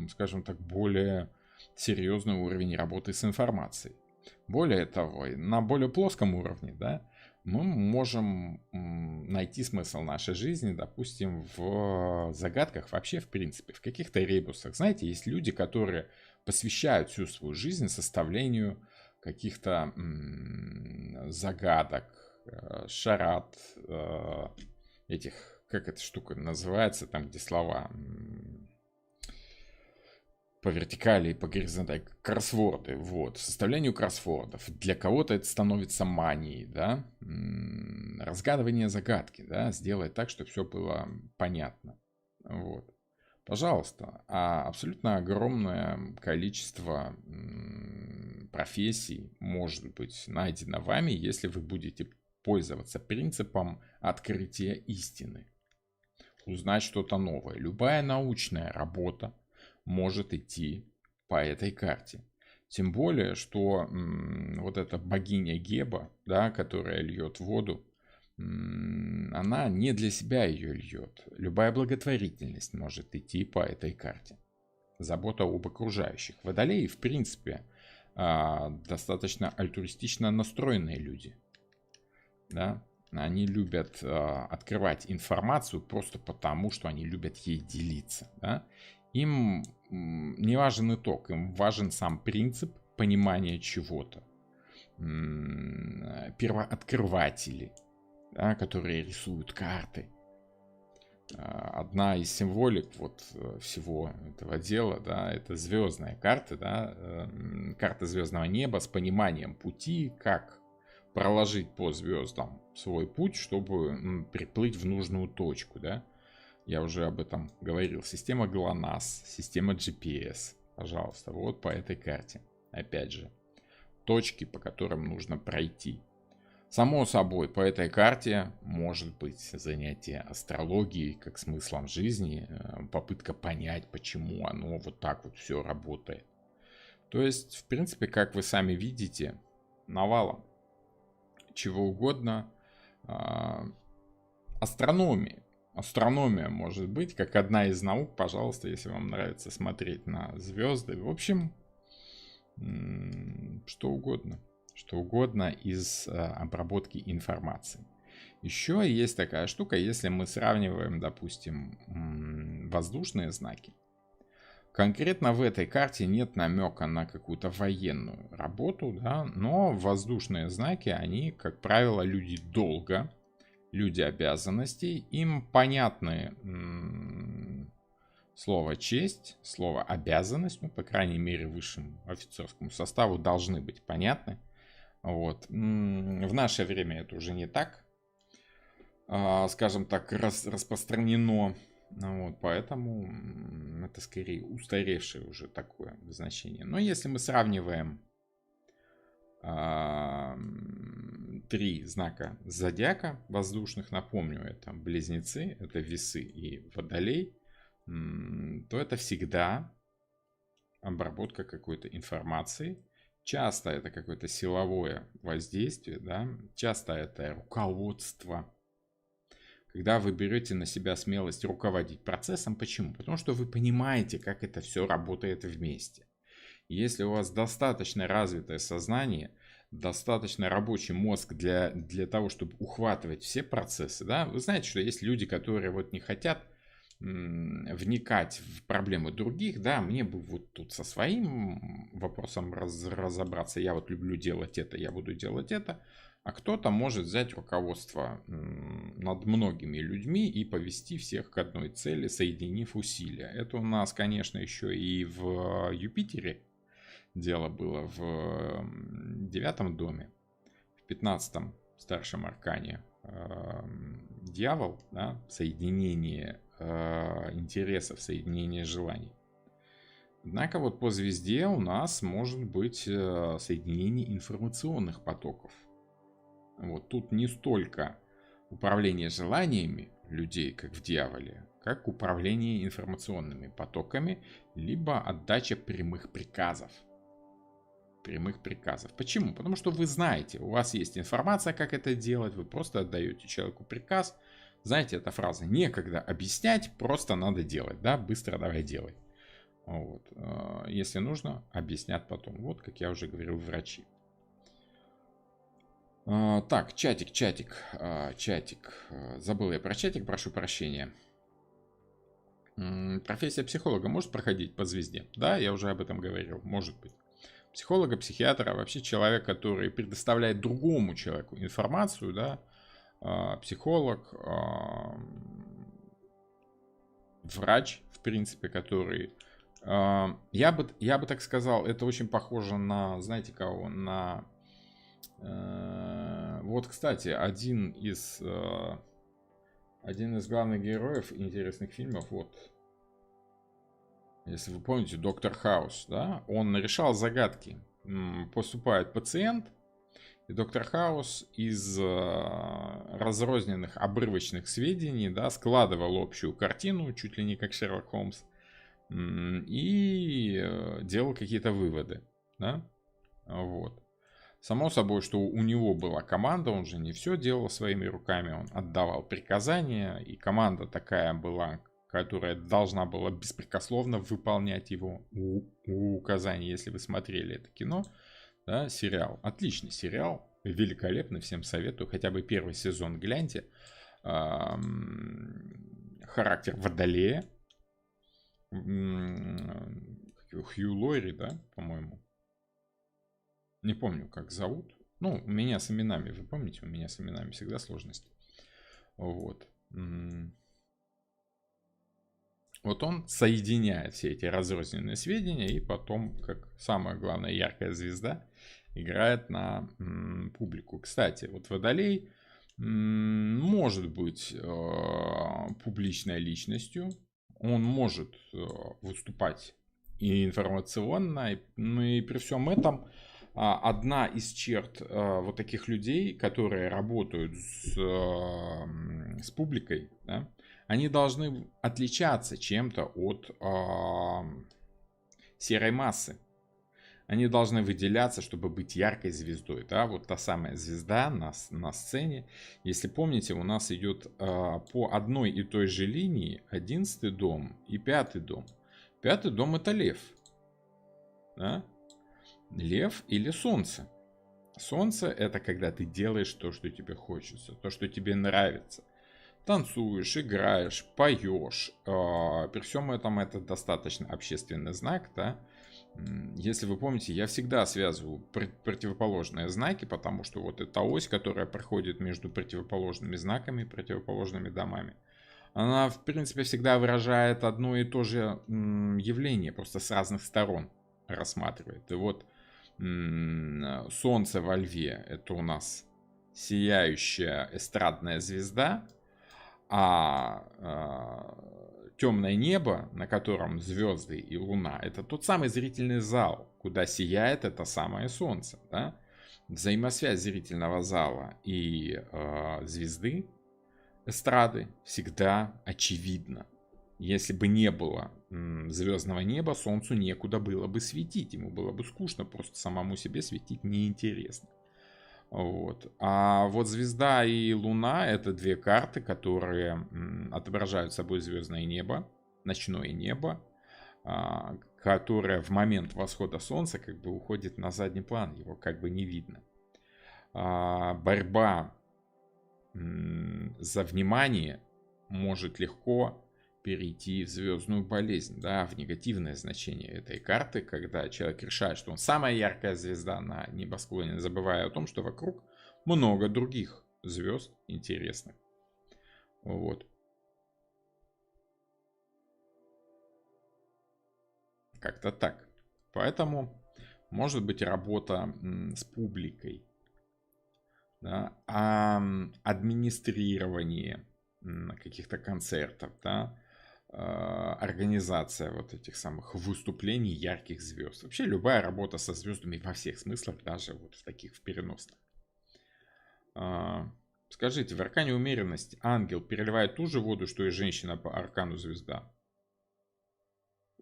скажем так, более серьезный уровень работы с информацией. Более того, на более плоском уровне, да, мы можем найти смысл нашей жизни, допустим, в загадках вообще, в принципе, в каких-то ребусах. Знаете, есть люди, которые посвящают всю свою жизнь составлению каких-то загадок, шарат, этих, как эта штука называется, там, где слова по вертикали и по горизонтали, кроссворды, вот, составлению кроссвордов. Для кого-то это становится манией, да, разгадывание загадки, да, сделать так, чтобы все было понятно, вот. Пожалуйста, абсолютно огромное количество профессий может быть найдено вами, если вы будете пользоваться принципом открытия истины. Узнать что-то новое. Любая научная работа может идти по этой карте. Тем более, что вот эта богиня Геба, да, которая льет воду, она не для себя ее льет. Любая благотворительность может идти по этой карте. Забота об окружающих. Водолеи, в принципе, достаточно альтруистично настроенные люди. Да? Они любят открывать информацию просто потому, что они любят ей делиться. Да? Им не важен итог, им важен сам принцип понимания чего-то. Первооткрыватели, да, которые рисуют карты. Одна из символик вот всего этого дела, да, это звездная карта, да, карта звездного неба с пониманием пути, как проложить по звездам свой путь, чтобы приплыть в нужную точку, да. Я уже об этом говорил. Система ГЛОНАСС, система GPS, пожалуйста, вот по этой карте. Опять же, точки, по которым нужно пройти. Само собой, по этой карте может быть занятие астрологией как смыслом жизни, попытка понять, почему оно вот так вот все работает. То есть, в принципе, как вы сами видите, навалом чего угодно. Астрономия. Астрономия может быть как одна из наук, пожалуйста, если вам нравится смотреть на звезды. В общем, что угодно. Что угодно из обработки информации. Еще есть такая штука, если мы сравниваем, допустим, воздушные знаки. Конкретно в этой карте нет намека на какую-то военную работу, да, но воздушные знаки, они, как правило, люди долга, люди обязанностей, им понятны слово честь, слово обязанность, ну, по крайней мере, высшему офицерскому составу должны быть понятны. Вот. В наше время это уже не так, скажем так, распространено. Вот, поэтому это скорее устаревшее уже такое значение. Но если мы сравниваем 3 знака зодиака воздушных, напомню, это близнецы, это весы и водолей, то это всегда обработка какой-то информации. Часто это какое-то силовое воздействие, да? Часто это руководство. Когда вы берете на себя смелость руководить процессом, почему? Потому что вы понимаете, как это все работает вместе. Если у вас достаточно развитое сознание, достаточно рабочий мозг для того, чтобы ухватывать все процессы, да, вы знаете, что есть люди, которые вот не хотят вникать в проблемы других, да, мне бы вот тут со своим вопросом разобраться, я вот люблю делать это, я буду делать это, а кто-то может взять руководство над многими людьми и повести всех к одной цели, соединив усилия. Это у нас, конечно, еще и в Юпитере дело было в 9 доме, в 15 старшем аркане. Дьявол, да, соединение интересов, соединение желаний. Однако вот по звезде у нас может быть соединение информационных потоков. Вот тут не столько управление желаниями людей, как в дьяволе, как управление информационными потоками, либо отдача прямых приказов. Прямых приказов. Почему? Потому что вы знаете, у вас есть информация, как это делать, вы просто отдаете человеку приказ. Знаете, эта фраза «некогда объяснять, просто надо делать», да, быстро давай делай. Вот. Если нужно, объяснят потом. Вот, как я уже говорил, врачи. Так, чатик. Забыл я про чатик, прошу прощения. Профессия психолога может проходить по звезде? Да, я уже об этом говорил, может быть. Психолога, психиатра, вообще человек, который предоставляет другому человеку информацию, да, психолог, врач, в принципе, который... Я бы так сказал, это очень похоже на, знаете кого, на... Вот, кстати, один из главных героев интересных фильмов, вот, если вы помните, Доктор Хаус, да, он решал загадки. Поступает пациент, и Доктор Хаус из разрозненных обрывочных сведений, да, складывал общую картину, чуть ли не как Шерлок Холмс, и делал какие-то выводы, да, вот. Само собой, что у него была команда, он же не все делал своими руками, он отдавал приказания, и команда такая была, которая должна была беспрекословно выполнять его указания, если вы смотрели это кино, да, сериал. Отличный сериал, великолепный, всем советую, хотя бы первый сезон гляньте. Характер Водолея, Хью Лори, да, по-моему. Не помню, как зовут. Ну, у меня с именами, вы помните, у меня с именами всегда сложности. Вот. Вот он соединяет все эти разрозненные сведения и потом, как самая главная яркая звезда, играет на публику. Кстати, вот Водолей может быть публичной личностью, он может выступать и информационно, но и при всем этом одна из черт вот таких людей, которые работают с публикой, да, они должны отличаться чем-то от серой массы. Они должны выделяться, чтобы быть яркой звездой. Да? Вот та самая звезда на сцене. Если помните, у нас идет по одной и той же линии 11-й дом и 5-й дом. 5-й дом это лев. Да? Лев или солнце. Солнце это когда ты делаешь то, что тебе хочется, то, что тебе нравится. Танцуешь, играешь, поешь. При всем этом это достаточно общественный знак, да. Если вы помните, я всегда связываю противоположные знаки, потому что вот эта ось, которая проходит между противоположными знаками, противоположными домами, она, в принципе, всегда выражает одно и то же явление, просто с разных сторон рассматривает. И вот Солнце во Льве — это у нас сияющая эстрадная звезда, а темное небо, на котором звезды и луна, это тот самый зрительный зал, куда сияет это самое солнце. Да? Взаимосвязь зрительного зала и звезды, эстрады, всегда очевидна. Если бы не было звездного неба, солнцу некуда было бы светить. Ему было бы скучно, просто самому себе светить неинтересно. Вот. А вот звезда и луна — это две карты, которые отображают собой звездное небо, ночное небо, которое в момент восхода солнца как бы уходит на задний план, его как бы не видно. Борьба за внимание может легко перейти в звездную болезнь, да, в негативное значение этой карты, когда человек решает, что он самая яркая звезда на небосклоне, забывая о том, что вокруг много других звезд интересных. Вот. Как-то так. Поэтому может быть работа с публикой, да, администрирование каких-то концертов, да, организация вот этих самых выступлений ярких звезд. Вообще любая работа со звездами во всех смыслах, даже вот в таких в переносных. Скажите, в аркане умеренность ангел переливает ту же воду, что и женщина по аркану звезда?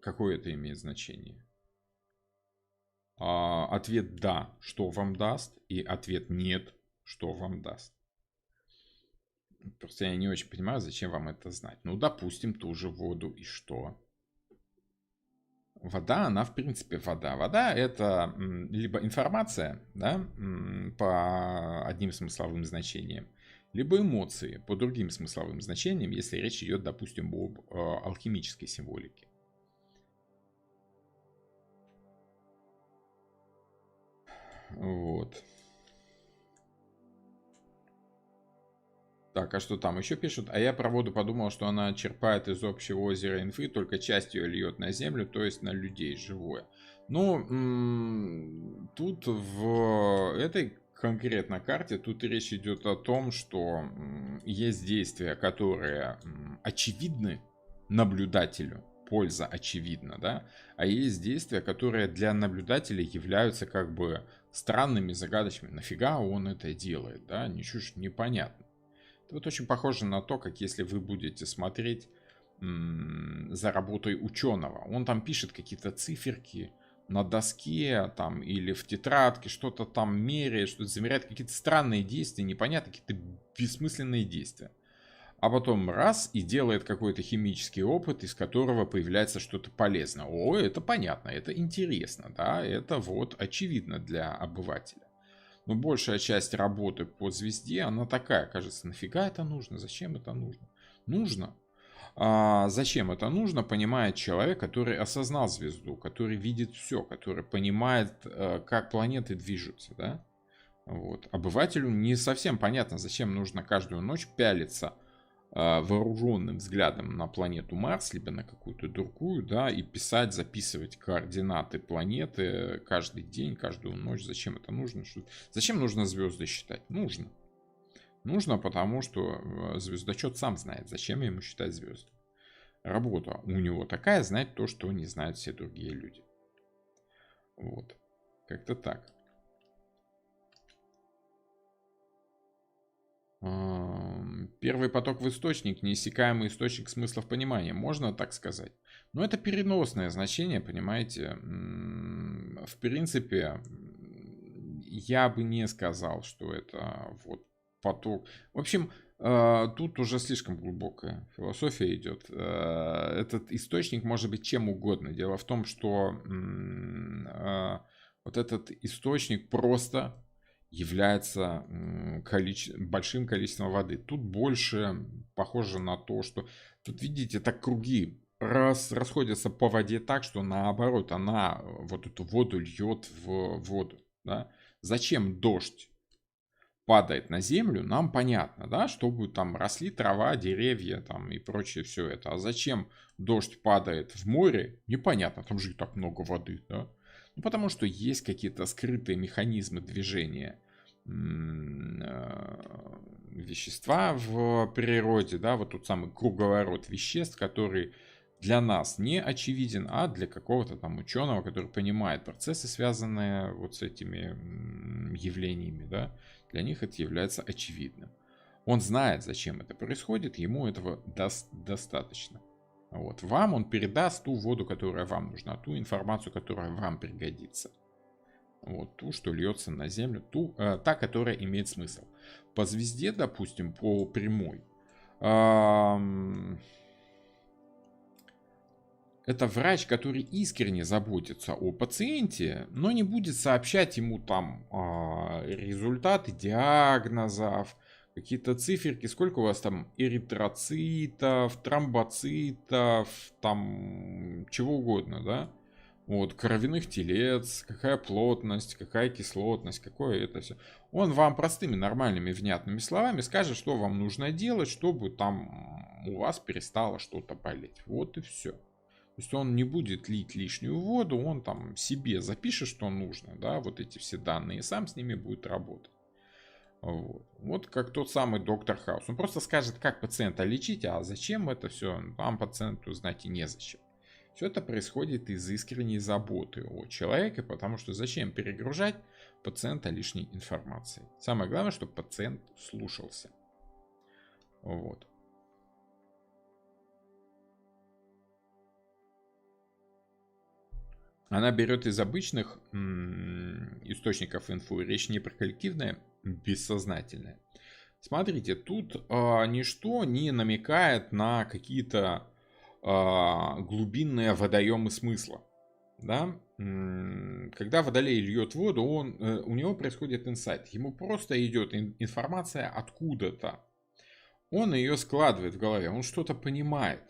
Какое это имеет значение? Ответ да, что вам даст, и ответ нет, что вам даст. Просто я не очень понимаю, зачем вам это знать. Ну, допустим, ту же воду, и что? Вода, она в принципе вода. Вода это либо информация, да, по одним смысловым значениям, либо эмоции по другим смысловым значениям, если речь идет, допустим, об алхимической символике. Вот. Так, а что там еще пишут? А я про воду подумал, что она черпает из общего озера инфы, только часть ее льет на землю, то есть на людей живое. Ну, тут в этой конкретно карте, тут речь идет о том, что есть действия, которые очевидны наблюдателю, польза очевидна, да, а есть действия, которые для наблюдателя являются как бы странными, загадочными. Нафига он это делает, да, ничего ж непонятно. Это вот очень похоже на то, как если вы будете смотреть за работой ученого. Он там пишет какие-то циферки на доске там, или в тетрадке, что-то там меряет, что-то замеряет, какие-то странные действия, непонятные, какие-то бессмысленные действия. А потом раз и делает какой-то химический опыт, из которого появляется что-то полезное. О, это понятно, это интересно, да, это вот очевидно для обывателя. Но большая часть работы по звезде, она такая, кажется, нафига это нужно, зачем это нужно? Нужно. А зачем это нужно, понимает человек, который осознал звезду, который видит все, который понимает, как планеты движутся, да? Вот. Обывателю не совсем понятно, зачем нужно каждую ночь пялиться вооруженным взглядом на планету Марс, либо на какую-то другую, да, и писать, записывать координаты планеты каждый день, каждую ночь. Зачем это нужно? Зачем нужно звезды считать? Нужно. Нужно, потому что звездочет сам знает, зачем ему считать звезды. Работа у него такая, знать то, что не знают все другие люди. Вот. Как-то так. Первый поток в источник, неиссякаемый источник смыслов понимания, можно так сказать? Но это переносное значение, понимаете. В принципе, я бы не сказал, что это вот поток. В общем, тут уже слишком глубокая философия идет. Этот источник может быть чем угодно. Дело в том, что вот этот источник просто является большим количеством воды. Тут больше похоже на то, что... Тут, видите, так круги расходятся по воде так, что наоборот, она вот эту воду льет в воду. Да? Зачем дождь падает на землю, нам понятно, да, чтобы там росли трава, деревья там и прочее все это. А зачем дождь падает в море, непонятно, там же и так много воды, да. Ну, потому что есть какие-то скрытые механизмы движения вещества в природе, да, вот тот самый круговорот веществ, который для нас не очевиден, а для какого-то там ученого, который понимает процессы, связанные вот с этими явлениями, да, для них это является очевидным. Он знает, зачем это происходит, ему этого достаточно. Вот. Вам он передаст ту воду, которая вам нужна, ту информацию, которая вам пригодится. Вот ту, что льется на землю, та, которая имеет смысл. По звезде, допустим, по прямой, это врач, который искренне заботится о пациенте, но не будет сообщать ему там результаты диагнозов, какие-то циферки, сколько у вас там эритроцитов, тромбоцитов, там чего угодно, да? Вот, кровяных телец, какая плотность, какая кислотность, какое это все. Он вам простыми, нормальными, внятными словами скажет, что вам нужно делать, чтобы там у вас перестало что-то болеть. Вот и все. То есть он не будет лить лишнюю воду, он там себе запишет, что нужно, да, вот эти все данные, и сам с ними будет работать. Вот как тот самый доктор Хаус. Он просто скажет, как пациента лечить, а зачем это все, вам пациенту знать и незачем. Все это происходит из искренней заботы о человеке, потому что зачем перегружать пациента лишней информацией. Самое главное, чтобы пациент слушался. Вот. Она берет из обычных источников инфы. Речь не про коллективное, бессознательное. Смотрите, тут ничто не намекает на какие-то глубинные водоемы смысла. Да? Когда водолей льет воду, у него происходит инсайт. Ему просто идет информация откуда-то. Он ее складывает в голове, он что-то понимает.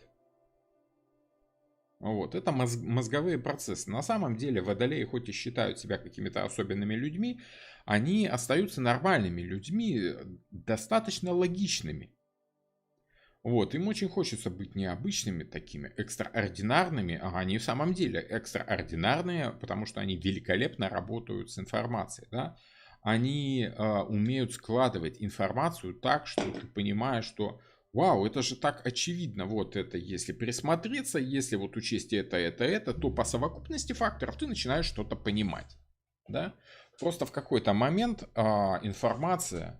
Вот, это мозговые процессы. На самом деле водолеи, хоть и считают себя какими-то особенными людьми, они остаются нормальными людьми, достаточно логичными. Вот, им очень хочется быть необычными такими, экстраординарными, а они в самом деле экстраординарные, потому что они великолепно работают с информацией, да? Они умеют складывать информацию так, что ты понимаешь, что вау, это же так очевидно, вот это если присмотреться, если вот учесть это, то по совокупности факторов ты начинаешь что-то понимать, да? Просто в какой-то момент информация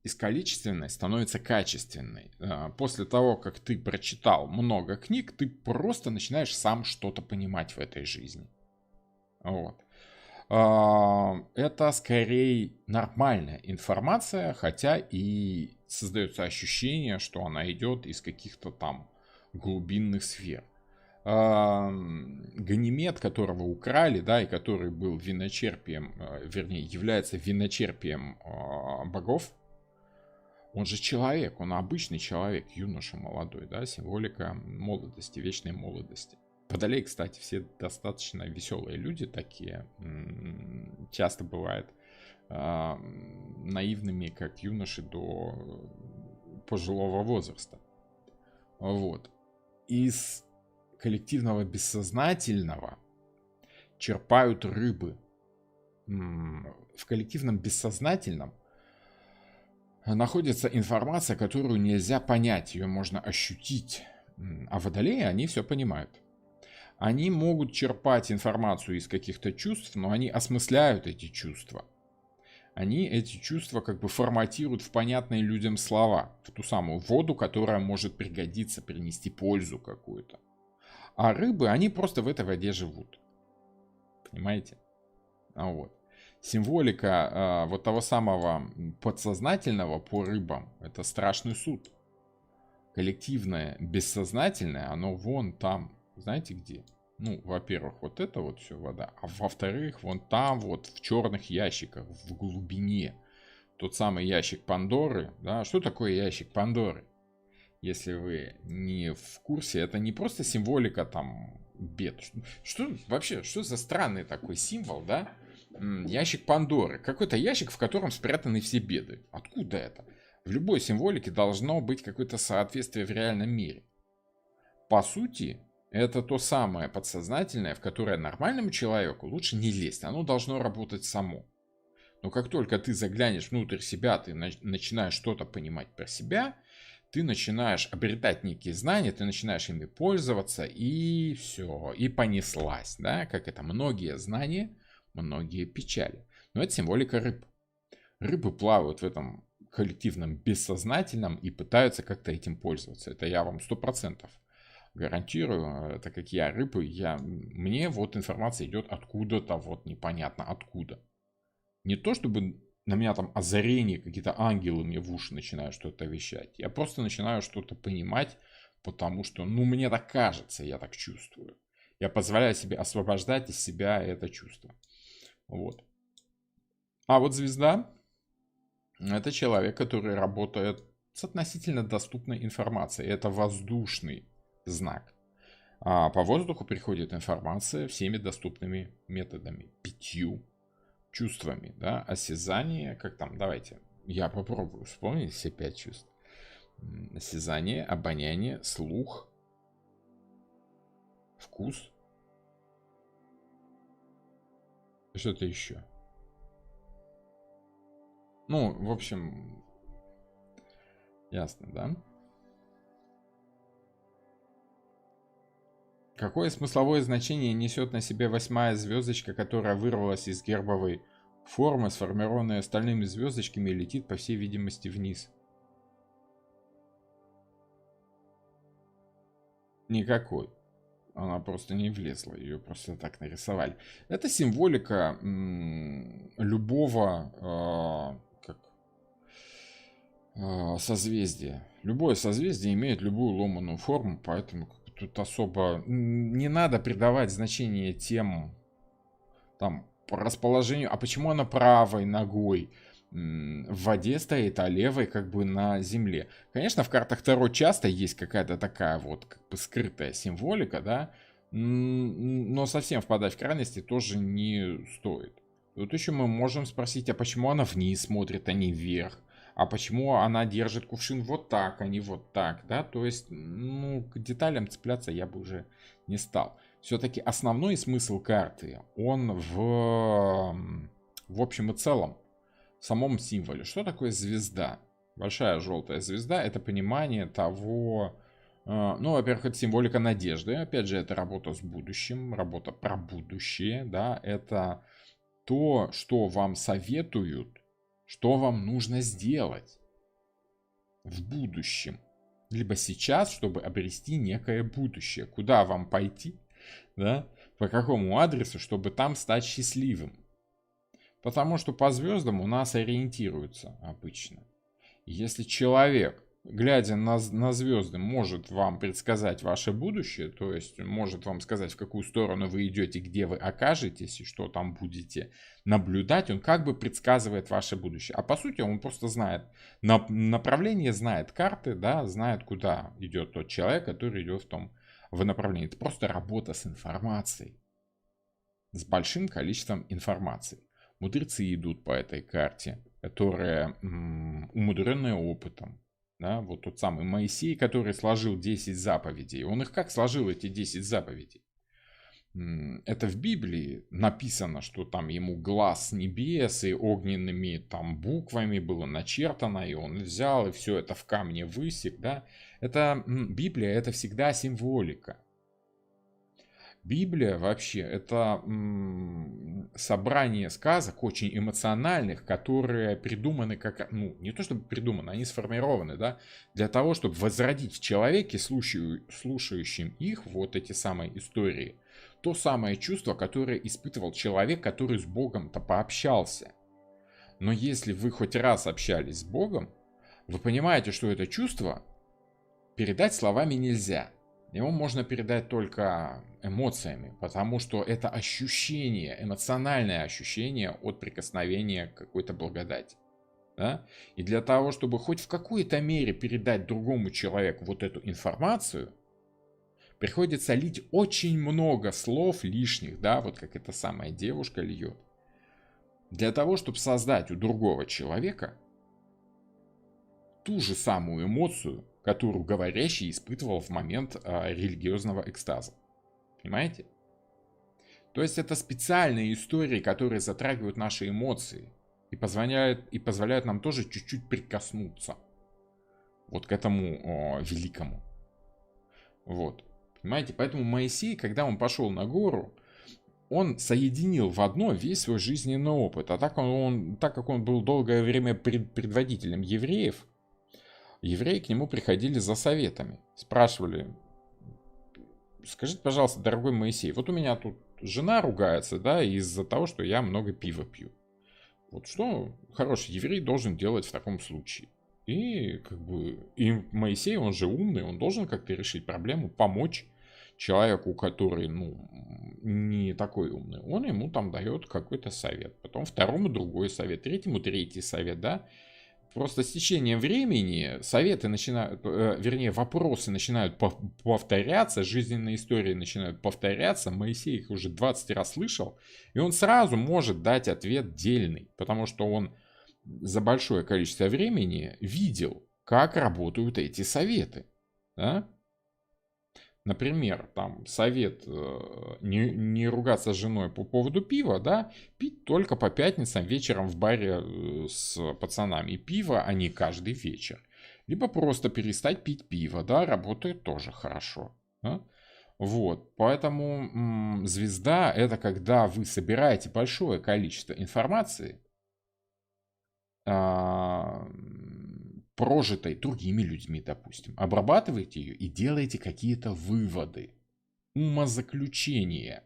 из количественной становится качественной. После того, как ты прочитал много книг, ты просто начинаешь сам что-то понимать в этой жизни. Вот. Это скорее нормальная информация, хотя и создается ощущение, что она идет из каких-то там глубинных сфер. Ганимед, которого украли, да, и который был виночерпием, вернее, является виночерпием богов, он же человек, он обычный человек, юноша молодой, да, символика молодости, вечной молодости. Водолей, кстати, все достаточно веселые люди такие, часто бывает наивными, как юноши до пожилого возраста. Вот. Из коллективного бессознательного черпают рыбы. В коллективном бессознательном находится информация, которую нельзя понять, ее можно ощутить. А водолеи, они все понимают. Они могут черпать информацию из каких-то чувств, но они осмысляют эти чувства. Они эти чувства как бы форматируют в понятные людям слова, в ту самую воду, которая может пригодиться, принести пользу какую-то. А рыбы, они просто в этой воде живут. Понимаете? Вот. Символика вот того самого подсознательного по рыбам — это страшный суд. Коллективное, бессознательное, оно вон там, знаете где? Ну, во-первых, вот это вот все вода, а во-вторых, вон там вот в черных ящиках, в глубине, тот самый ящик Пандоры, да, что такое ящик Пандоры? Если вы не в курсе, это не просто символика там бед. Что вообще, что за странный такой символ, да? Ящик Пандоры. Какой-то ящик, в котором спрятаны все беды. Откуда это? В любой символике должно быть какое-то соответствие в реальном мире. По сути, это то самое подсознательное, в которое нормальному человеку лучше не лезть. Оно должно работать само. Но как только ты заглянешь внутрь себя, ты начинаешь что-то понимать про себя, ты начинаешь обретать некие знания, ты начинаешь ими пользоваться, и все, и понеслась, да, как это, многие знания, многие печали. Но это символика рыб. Рыбы плавают в этом коллективном бессознательном и пытаются как-то этим пользоваться. Это я вам 100% гарантирую, это как я рыбы, мне вот информация идет откуда-то, вот непонятно откуда. Не то чтобы на меня там озарение, какие-то ангелы мне в уши начинают что-то вещать. Я просто начинаю что-то понимать, потому что, ну, мне так кажется, я так чувствую. Я позволяю себе освобождать из себя это чувство. Вот. А вот звезда — это человек, который работает с относительно доступной информацией. Это воздушный знак. А по воздуху приходит информация всеми доступными методами. 5 чувствами, да, осязание, как там, давайте, я попробую вспомнить все 5 чувств. Осязание, обоняние, слух, вкус, что-то еще. Ну, в общем, ясно, да? Какое смысловое значение несет на себе 8-я звездочка, которая вырвалась из гербовой формы, сформированная остальными звездочками, и летит, по всей видимости, вниз? Никакой. Она просто не влезла, ее просто так нарисовали. Это символика любого созвездия. Любое созвездие имеет любую ломаную форму, поэтому тут особо не надо придавать значение тем там по расположению, а почему она правой ногой в воде стоит, а левой как бы на земле. Конечно, в картах Таро часто есть какая-то такая вот как бы скрытая символика, да, но совсем впадать в крайности тоже не стоит. Тут еще мы можем спросить, а почему она вниз смотрит, а не вверх? А почему она держит кувшин вот так, а не вот так, да? То есть, ну, к деталям цепляться я бы уже не стал. Все-таки основной смысл карты, он в общем и целом, в самом символе. Что такое звезда? Большая желтая звезда — это понимание того, ну, во-первых, это символика надежды. Опять же, это работа с будущим, работа про будущее, да, это то, что вам советуют, что вам нужно сделать в будущем. Либо сейчас, чтобы обрести некое будущее. Куда вам пойти, да, по какому адресу, чтобы там стать счастливым. Потому что по звездам у нас ориентируются обычно. Если человек, глядя на звезды, может вам предсказать ваше будущее, то есть может вам сказать, в какую сторону вы идете, где вы окажетесь и что там будете наблюдать, он как бы предсказывает ваше будущее. А по сути он просто знает направление, знает карты, да, знает, куда идет тот человек, который идет в направлении. Это просто работа с информацией, с большим количеством информации. Мудрецы идут по этой карте, которая умудренная опытом. Да, вот тот самый Моисей, который сложил 10 заповедей. Он их как сложил, эти 10 заповедей? Это в Библии написано, что там ему глаз с небес и огненными там буквами было начертано, и он взял и все это в камне высек, да. Это Библия, это всегда символика. Библия вообще это собрание сказок очень эмоциональных, которые придуманы как, ну, не то чтобы придуманы, они сформированы, да, для того, чтобы возродить в человеке, слушающим их, вот эти самые истории, то самое чувство, которое испытывал человек, который с Богом-то пообщался. Но если вы хоть раз общались с Богом, вы понимаете, что это чувство передать словами нельзя. Его можно передать только эмоциями, потому что это ощущение, эмоциональное ощущение от прикосновения к какой-то благодати. Да? И для того, чтобы хоть в какой-то мере передать другому человеку вот эту информацию, приходится лить очень много слов лишних, да, вот как эта самая девушка льет. Для того, чтобы создать у другого человека ту же самую эмоцию, которую говорящий испытывал в момент религиозного экстаза. Понимаете? То есть это специальные истории, которые затрагивают наши эмоции и позволяют нам тоже чуть-чуть прикоснуться вот к этому великому. Вот. Понимаете? Поэтому Моисей, когда он пошел на гору, он соединил в одно весь свой жизненный опыт. А так как он был долгое время предводителем евреев, евреи к нему приходили за советами. Спрашивали: скажите, пожалуйста, дорогой Моисей, вот у меня тут жена ругается, да, из-за того, что я много пива пью. Вот что хороший еврей должен делать в таком случае? И как бы и Моисей, он же умный, он должен как-то решить проблему, помочь человеку, который, ну, не такой умный. Он ему там дает какой-то совет, потом второму другой совет, третьему третий совет, да. Просто с течением времени советы начинают, вернее, вопросы начинают повторяться, жизненные истории начинают повторяться. Моисей их уже 20 раз слышал, и он сразу может дать ответ дельный, потому что он за большое количество времени видел, как работают эти советы. Да? Например, там совет не ругаться с женой по поводу пива, да, пить только по пятницам вечером в баре с пацанами. И пиво, а не каждый вечер. Либо просто перестать пить пиво, да, работает тоже хорошо. Да? Вот, поэтому звезда это когда вы собираете большое количество информации, а, прожитой другими людьми, допустим, обрабатываете ее и делаете какие-то выводы, умозаключения.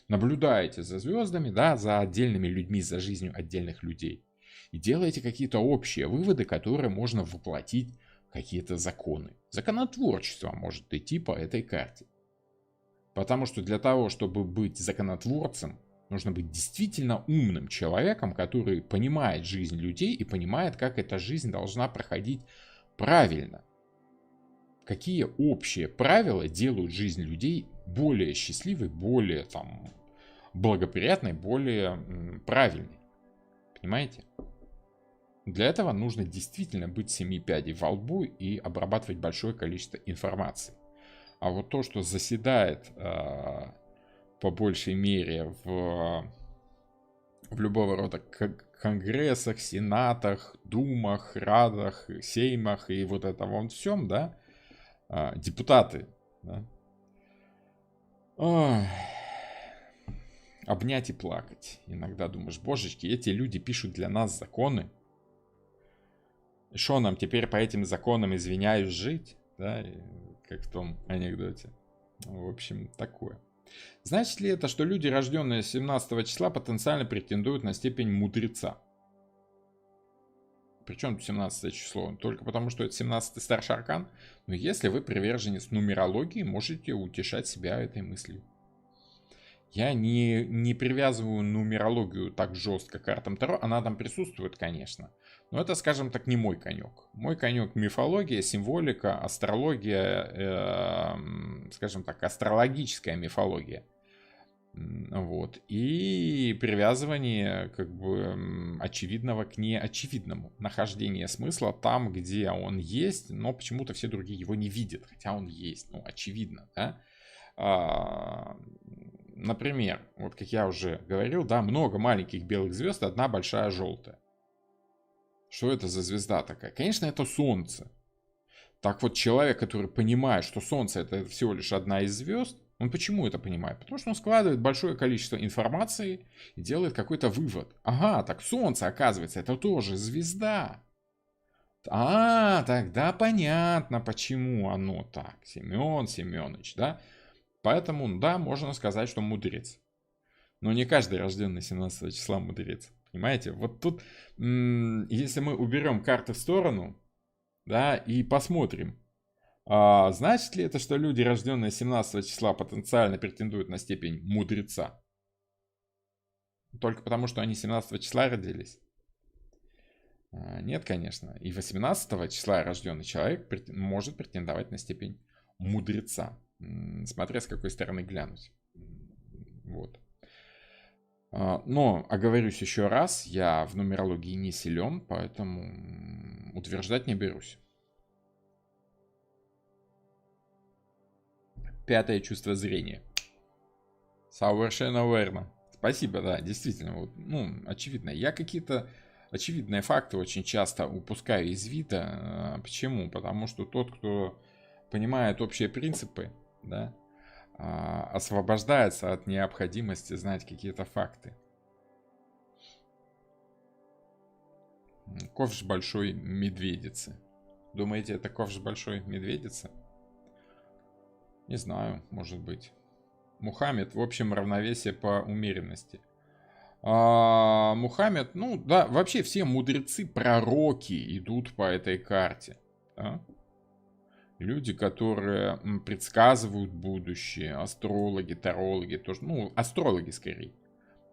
Наблюдаете за звездами, да, за отдельными людьми, за жизнью отдельных людей. И делаете какие-то общие выводы, которые можно воплотить в какие-то законы. Законотворчество может идти по этой карте. Потому что для того, чтобы быть законотворцем, нужно быть действительно умным человеком, который понимает жизнь людей и понимает, как эта жизнь должна проходить правильно. Какие общие правила делают жизнь людей более счастливой, более там, благоприятной, более правильной. Понимаете? Для этого нужно действительно быть 7 пядей во лбу и обрабатывать большое количество информации. А вот то, что заседает по большей мере в любого рода конгрессах, сенатах, думах, радах, сеймах и вот этом вон всем, да, депутаты, да, ой, обнять и плакать. Иногда думаешь, божечки, эти люди пишут для нас законы. И что нам теперь по этим законам, извиняюсь, жить? Да, как в том анекдоте. В общем, такое. Значит ли это, что люди, рожденные 17 числа, потенциально претендуют на степень мудреца? Причем 17 число? Только потому, что это 17-й старший аркан? Но если вы приверженец нумерологии, можете утешать себя этой мыслью. Я не привязываю нумерологию так жестко к картам Таро. Она там присутствует, конечно. Но это, скажем так, не мой конек. Мой конек мифология, символика, астрология, скажем так, астрологическая мифология. Вот. И привязывание как бы очевидного к неочевидному. Нахождение смысла там, где он есть, но почему-то все другие его не видят, хотя он есть, ну, очевидно, да. Например, вот как я уже говорил, да, много маленьких белых звезд, одна большая желтая. Что это за звезда такая? Конечно, это Солнце. Так вот, человек, который понимает, что Солнце это всего лишь одна из звезд, он почему это понимает? Потому что он складывает большое количество информации и делает какой-то вывод. Ага, так Солнце, оказывается, это тоже звезда. Тогда понятно, почему оно так. Семен Семенович, да? Поэтому, да, можно сказать, что мудрец. Но не каждый рожденный 17 числа мудрец. Понимаете? Вот тут, если мы уберем карты в сторону, да, и посмотрим, значит ли это, что люди, рожденные 17 числа, потенциально претендуют на степень мудреца? Только потому, что они 17 числа родились? Нет, конечно. И 18 числа рожденный человек может претендовать на степень мудреца. Смотря с какой стороны глянуть. Вот. Но, оговорюсь еще раз, я в нумерологии не силен, поэтому утверждать не берусь. Пятое чувство зрения. Совершенно верно. Спасибо, да, действительно, вот, ну, очевидно. Я какие-то очевидные факты очень часто упускаю из вида. Почему? Потому что тот, кто понимает общие принципы, да, освобождается от необходимости знать какие-то факты. Ковш большой медведицы. Думаете, это ковш большой медведицы? Не знаю, может быть. Мухаммед, в общем, равновесие по умеренности. Мухаммед, ну да, вообще все мудрецы, пророки идут по этой карте. Да? Люди, которые предсказывают будущее, астрологи, тарологи, тоже, ну, астрологи скорее.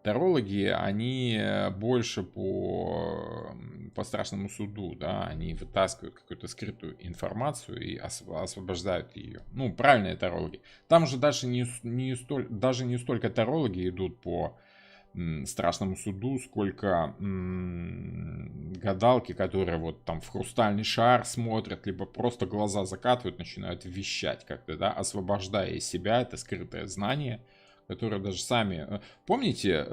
Тарологи, они больше по страшному суду, да, они вытаскивают какую-то скрытую информацию и освобождают ее. Ну, правильные тарологи. Там уже даже не столько тарологи идут по страшному суду, сколько гадалки, которые вот там в хрустальный шар смотрят, либо просто глаза закатывают, начинают вещать как-то, да, освобождая из себя это скрытое знание, которое даже сами... Помните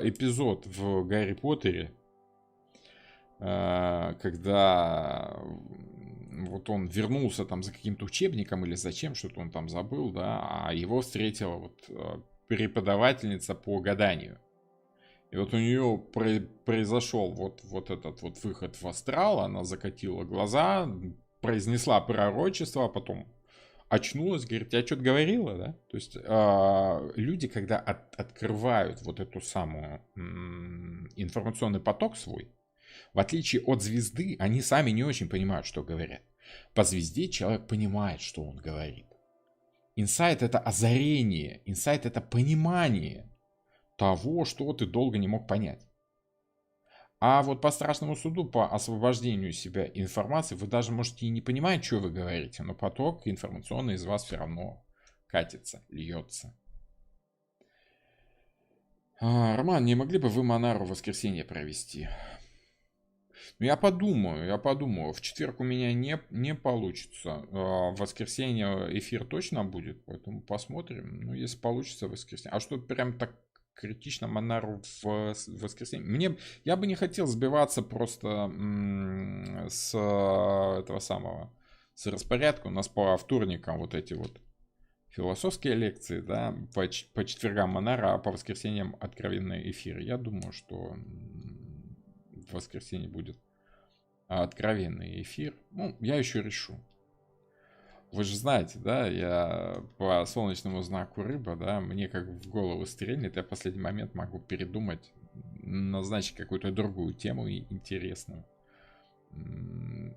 эпизод в Гарри Поттере, когда вот он вернулся там за каким-то учебником или зачем, что-то он там забыл, да, а его встретила вот преподавательница по гаданию. И вот у нее произошел вот этот вот выход в астрал, она закатила глаза, произнесла пророчество, а потом очнулась, говорит, я что-то говорила, да? То есть люди, когда открывают вот эту самую информационный поток свой, в отличие от звезды, они сами не очень понимают, что говорят. По звезде человек понимает, что он говорит. Инсайт — это озарение, инсайт — это понимание того, что ты долго не мог понять. А вот по страшному суду, по освобождению себя информации, вы даже можете и не понимать, что вы говорите, но поток информационный из вас все равно катится, льется. Роман, не могли бы вы Монару в воскресенье провести? Ну, я подумаю. В четверг у меня не получится. В воскресенье эфир точно будет, поэтому посмотрим. Ну, если получится в воскресенье. А что прям так критично Монару в воскресенье? Я бы не хотел сбиваться просто с этого самого, с распорядка. У нас по вторникам вот эти вот философские лекции, да, по четвергам Монара, а по воскресеньям откровенные эфиры. Я думаю, что в воскресенье будет откровенный эфир. Ну, я еще решу. Вы же знаете, да, я по солнечному знаку рыба, да, мне как в голову стрельнет, я в последний момент могу передумать, назначить какую-то другую тему интересную.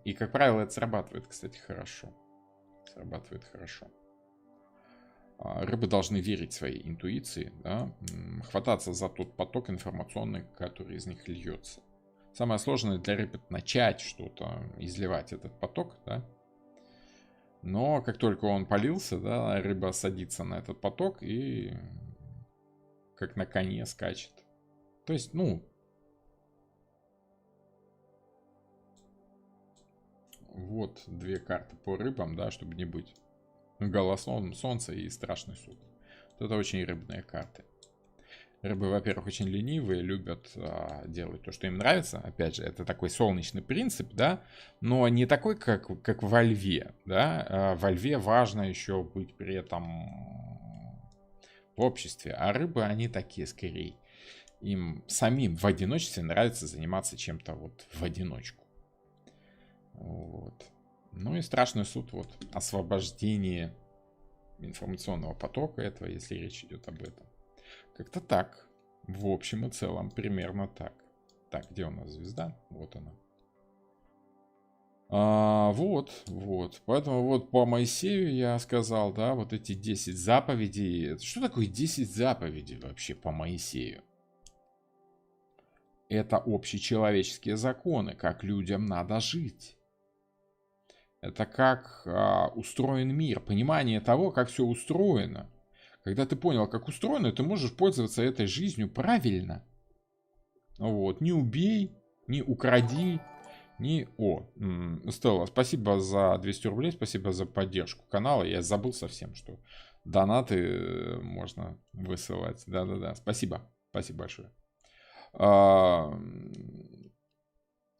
И, как правило, это срабатывает, кстати, хорошо. Срабатывает хорошо. Рыбы должны верить своей интуиции, да, хвататься за тот поток информационный, который из них льется. Самое сложное для рыб — это начать что-то, изливать этот поток, да. Но как только он полился, да, рыба садится на этот поток и как на коне скачет. То есть, ну, вот две карты по рыбам, да, чтобы не быть голословным: Солнце и Страшный суд. Вот это очень рыбные карты. Рыбы, во-первых, очень ленивые, любят делать то, что им нравится. Опять же, это такой солнечный принцип, да, но не такой, как во льве, да. Во льве важно еще быть при этом в обществе, а рыбы, они такие скорее. Им самим в одиночестве нравится заниматься чем-то вот в одиночку. Вот. Ну и Страшный суд, вот, освобождение информационного потока этого, если речь идет об этом. Как-то так. В общем и целом, примерно так. Так, где у нас звезда? Вот она. Вот. Поэтому вот по Моисею я сказал, да, вот эти 10 заповедей. Что такое 10 заповедей вообще по Моисею? Это общечеловеческие законы, как людям надо жить. Это как устроен мир, понимание того, как все устроено. Когда ты понял, как устроено, ты можешь пользоваться этой жизнью правильно. Вот. Не убей, не укради, не... Стелла, спасибо за 200 рублей, спасибо за поддержку канала. Я забыл совсем, что донаты можно высылать. Да-да-да, спасибо. Спасибо большое.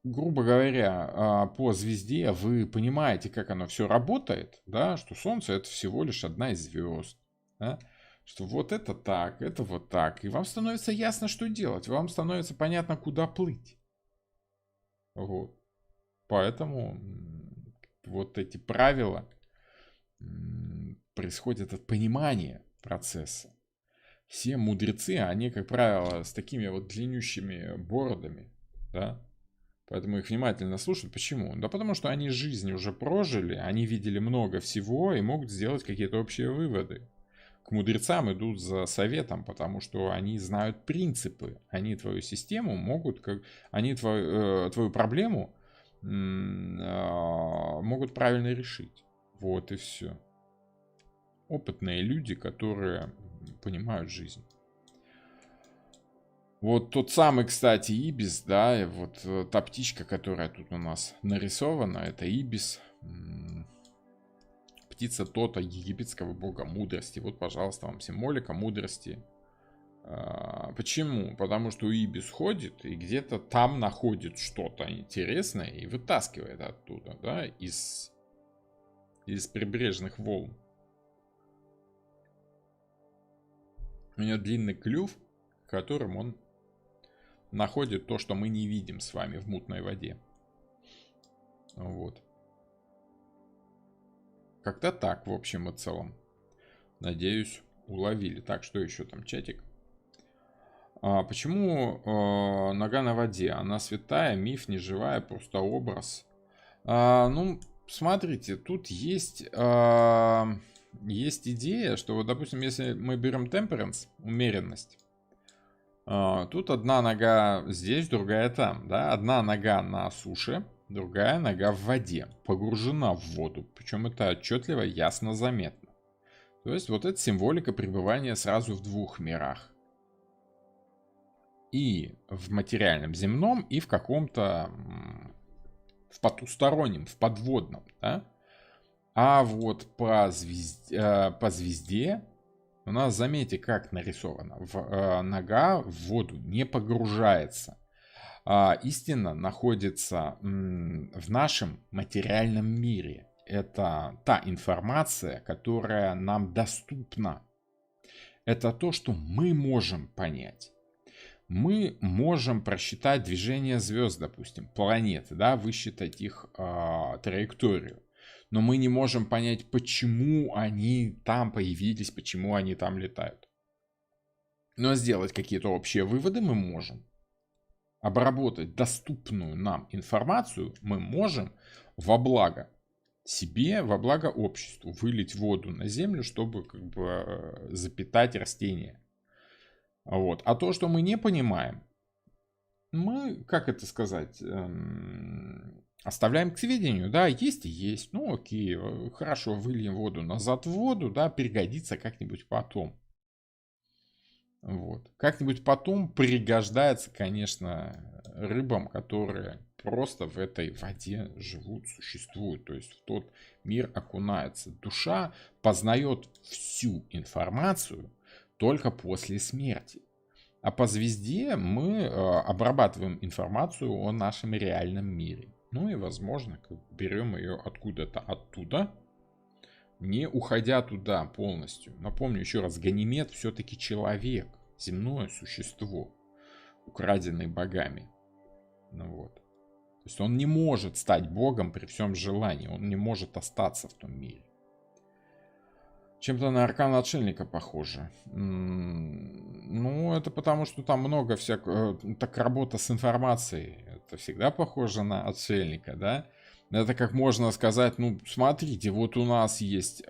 Грубо говоря, по звезде вы понимаете, как оно все работает, да, что Солнце — это всего лишь одна из звезд, да, что вот это так, это вот так, и вам становится ясно, что делать, вам становится понятно, куда плыть. Вот. Поэтому вот эти правила происходят от понимания процесса. Все мудрецы, они, как правило, с такими вот длиннющими бородами, да, поэтому их внимательно слушают. Почему? Да потому что они жизнь уже прожили, они видели много всего и могут сделать какие-то общие выводы. К мудрецам идут за советом, потому что они знают принципы. Они твою систему могут, они твою проблему могут правильно решить. Вот и все. Опытные люди, которые понимают жизнь. Вот тот самый, кстати, ибис, да, и вот та птичка, которая тут у нас нарисована, это ибис. Птица Тота, египетского бога мудрости. Вот, пожалуйста, вам символика мудрости. Почему? Потому что ибис ходит и где-то там находит что-то интересное и вытаскивает оттуда, да, из прибрежных волн. У него длинный клюв, которым он находит то, что мы не видим с вами в мутной воде. Вот. Как-то так, в общем и целом. Надеюсь, уловили. Так, что еще там, чатик? Почему нога на воде? Она святая, миф, не живая, просто образ. Ну, смотрите, тут есть идея, что, вот, допустим, если мы берем temperance, умеренность, тут одна нога здесь, другая там, да? Одна нога на суше, другая нога в воде, погружена в воду. Причем это отчетливо, ясно заметно. То есть вот это символика пребывания сразу в двух мирах. И в материальном земном, и в каком-то в потустороннем, в подводном, да? А вот по звезде у нас, заметьте, как нарисовано. Нога в воду не погружается. Истина находится в нашем материальном мире. Это та информация, которая нам доступна. Это то, что мы можем понять. Мы можем просчитать движение звезд, допустим, планеты, да, высчитать их траекторию. Но мы не можем понять, почему они там появились, почему они там летают. Но сделать какие-то общие выводы мы можем. Обработать доступную нам информацию мы можем во благо себе, во благо обществу. Вылить воду на землю, чтобы как бы запитать растения. Вот. А то, что мы не понимаем, мы, как это сказать, оставляем к сведению, да, есть и есть, ну окей, хорошо, выльем воду назад в воду, да, пригодится как-нибудь потом. Вот. Как-нибудь потом пригождается, конечно, рыбам, которые просто в этой воде живут, существуют, то есть в тот мир окунается. Душа познает всю информацию только после смерти. А по звезде мы обрабатываем информацию о нашем реальном мире. Ну и, возможно, берем ее откуда-то оттуда, не уходя туда полностью. Напомню еще раз, Ганимед все-таки человек, земное существо, украденный богами. Ну вот. То есть он не может стать богом при всем желании, он не может остаться в том мире. Чем-то на аркан отшельника похоже. Ну, это потому, что там много всякого... Так работа с информацией. Это всегда похоже на отшельника, да? Это как можно сказать, ну, смотрите, вот у нас есть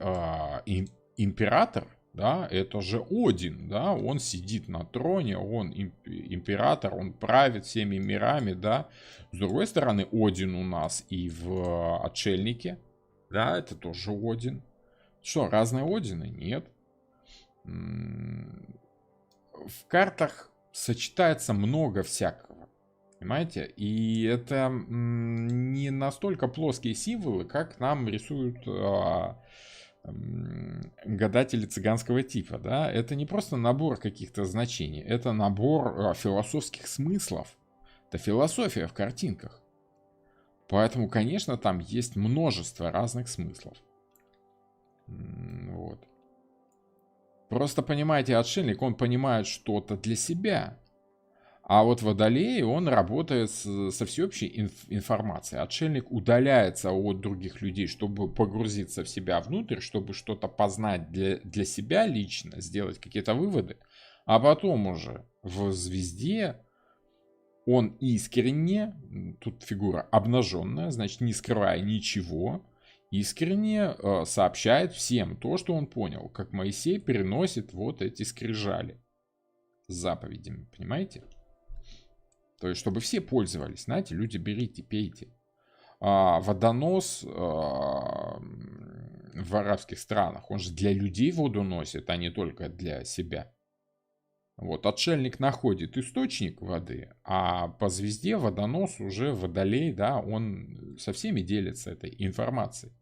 император, да, это же Один, да, он сидит на троне, он император, он правит всеми мирами, да. С другой стороны, Один у нас и в отшельнике, да, это тоже Один. Что, разные Одины? Нет. В картах сочетается много всякого. Понимаете? И это не настолько плоские символы, как нам рисуют гадатели цыганского типа. Да? Это не просто набор каких-то значений. Это набор философских смыслов. Это философия в картинках. Поэтому, конечно, там есть множество разных смыслов. Вот. Просто понимаете, отшельник, он понимает что-то для себя. А вот водолей, он работает со всеобщей информацией. Отшельник удаляется от других людей, чтобы погрузиться в себя внутрь, чтобы что-то познать для себя лично, сделать какие-то выводы. А потом уже в звезде он искренне, тут фигура обнаженная, значит не скрывая ничего, искренне сообщает всем то, что он понял, как Моисей переносит вот эти скрижали с заповедями, понимаете? То есть, чтобы все пользовались, знаете, люди берите, пейте. Водонос в арабских странах, он же для людей воду носит, а не только для себя. Вот, отшельник находит источник воды, а по звезде водонос уже водолей, да, он со всеми делится этой информацией.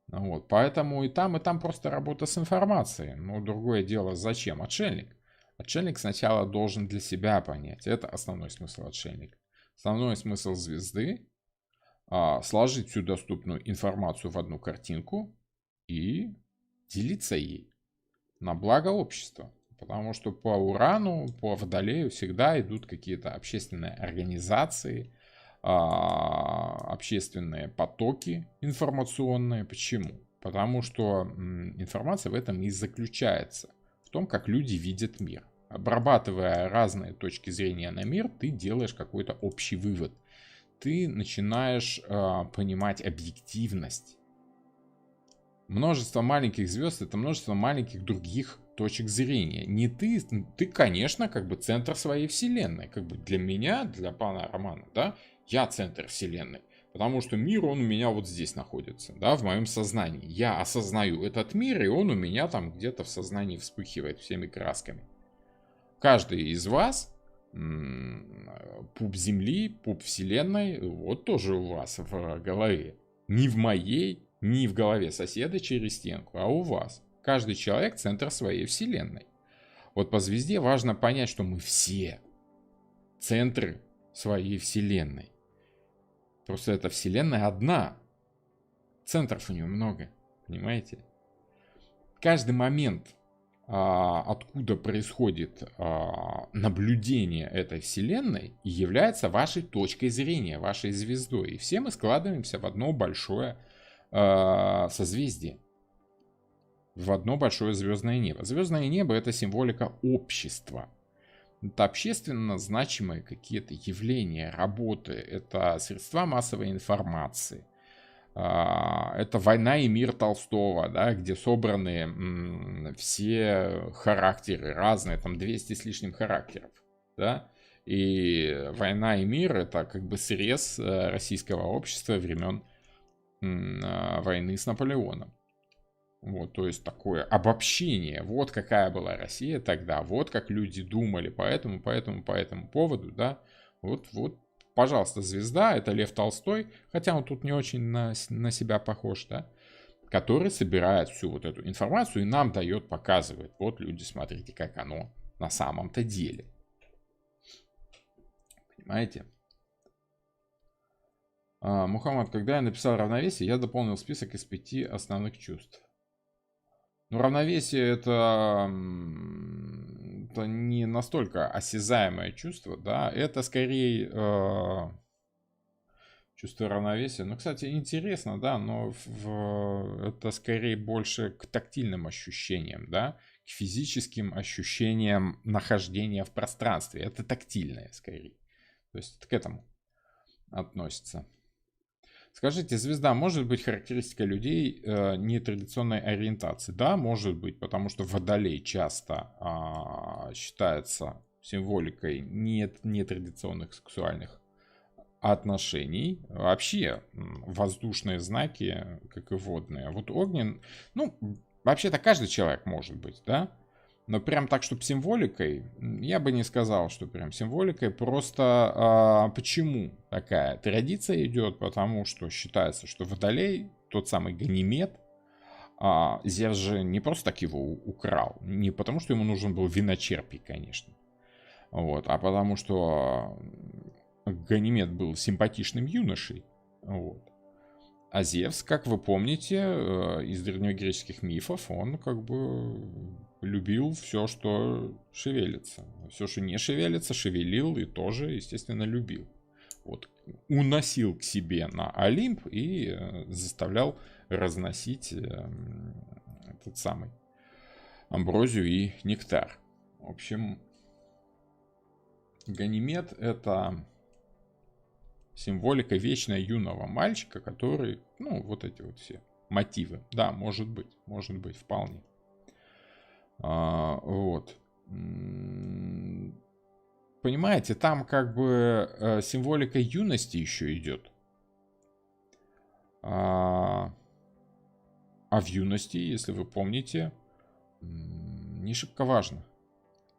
Вот, поэтому и там просто работа с информацией. Но другое дело, зачем отшельник? Отшельник сначала должен для себя понять. Это основной смысл отшельника. Основной смысл звезды сложить всю доступную информацию в одну картинку и делиться ей на благо общества. Потому что по Урану, по Водолею всегда идут какие-то общественные организации, общественные потоки информационные. Почему? Потому что информация в этом и заключается. В том, как люди видят мир. Обрабатывая разные точки зрения на мир, ты делаешь какой-то общий вывод. Ты начинаешь понимать объективность. Множество маленьких звезд — это множество маленьких других точек зрения. Не ты, конечно, как бы центр своей вселенной. Как бы для меня, для пана Романа, да, я центр вселенной. Потому что мир, он у меня вот здесь находится, да, в моем сознании. Я осознаю этот мир, и он у меня там где-то в сознании вспыхивает всеми красками. Каждый из вас, пуп Земли, пуп Вселенной, вот тоже у вас в голове. Не в моей, не в голове соседа через стенку, а у вас. Каждый человек — центр своей Вселенной. Вот по звезде важно понять, что мы все центры своей Вселенной. Просто эта Вселенная одна. Центров у нее много, понимаете? Каждый момент, откуда происходит наблюдение этой Вселенной, является вашей точкой зрения, вашей звездой. И все мы складываемся в одно большое созвездие, в одно большое звездное небо. Звездное небо — это символика общества. Это общественно значимые какие-то явления, работы, это средства массовой информации. Это «Война и мир» Толстого, да, где собраны все характеры разные, там 200 с лишним характеров, да, и «Война и мир» — это как бы срез российского общества времен войны с Наполеоном. Вот, то есть такое обобщение, вот какая была Россия тогда, вот как люди думали по этому поводу, да, вот, пожалуйста, звезда, это Лев Толстой, хотя он тут не очень на себя похож, да, который собирает всю вот эту информацию и нам дает, показывает. Вот, люди, смотрите, как оно на самом-то деле. Понимаете? Мухаммад, когда я написал равновесие, я дополнил список из 5 основных чувств. Ну, равновесие это не настолько осязаемое чувство, да, это скорее чувство равновесия. Ну, кстати, интересно, да, но это скорее больше к тактильным ощущениям, да, к физическим ощущениям нахождения в пространстве. Это тактильное скорее. То есть это к этому относится. Скажите, звезда может быть характеристикой людей нетрадиционной ориентации? Да, может быть, потому что водолей часто считается символикой нетрадиционных сексуальных отношений. Вообще воздушные знаки, как и водные. Вот огнен, ну, вообще-то каждый человек может быть, да? Но прям так, чтобы символикой, я бы не сказал, что прям символикой. Просто почему такая традиция идет? Потому что считается, что Водолей, тот самый Ганимед, Зевс же не просто так его украл. Не потому, что ему нужен был виночерпий, конечно. Вот, а потому что Ганимед был симпатичным юношей. Вот. А Зевс, как вы помните, из древнегреческих мифов, он как бы любил все, что шевелится. Все, что не шевелится, шевелил и тоже, естественно, любил. Вот. Уносил к себе на Олимп и заставлял разносить этот самый амброзию и нектар. В общем, Ганимед — это символика вечно юного мальчика, который, ну, вот эти вот все мотивы. Да, может быть, вполне. Вот. Понимаете, там как бы символика юности еще идет. А в юности, если вы помните, не шибко важно.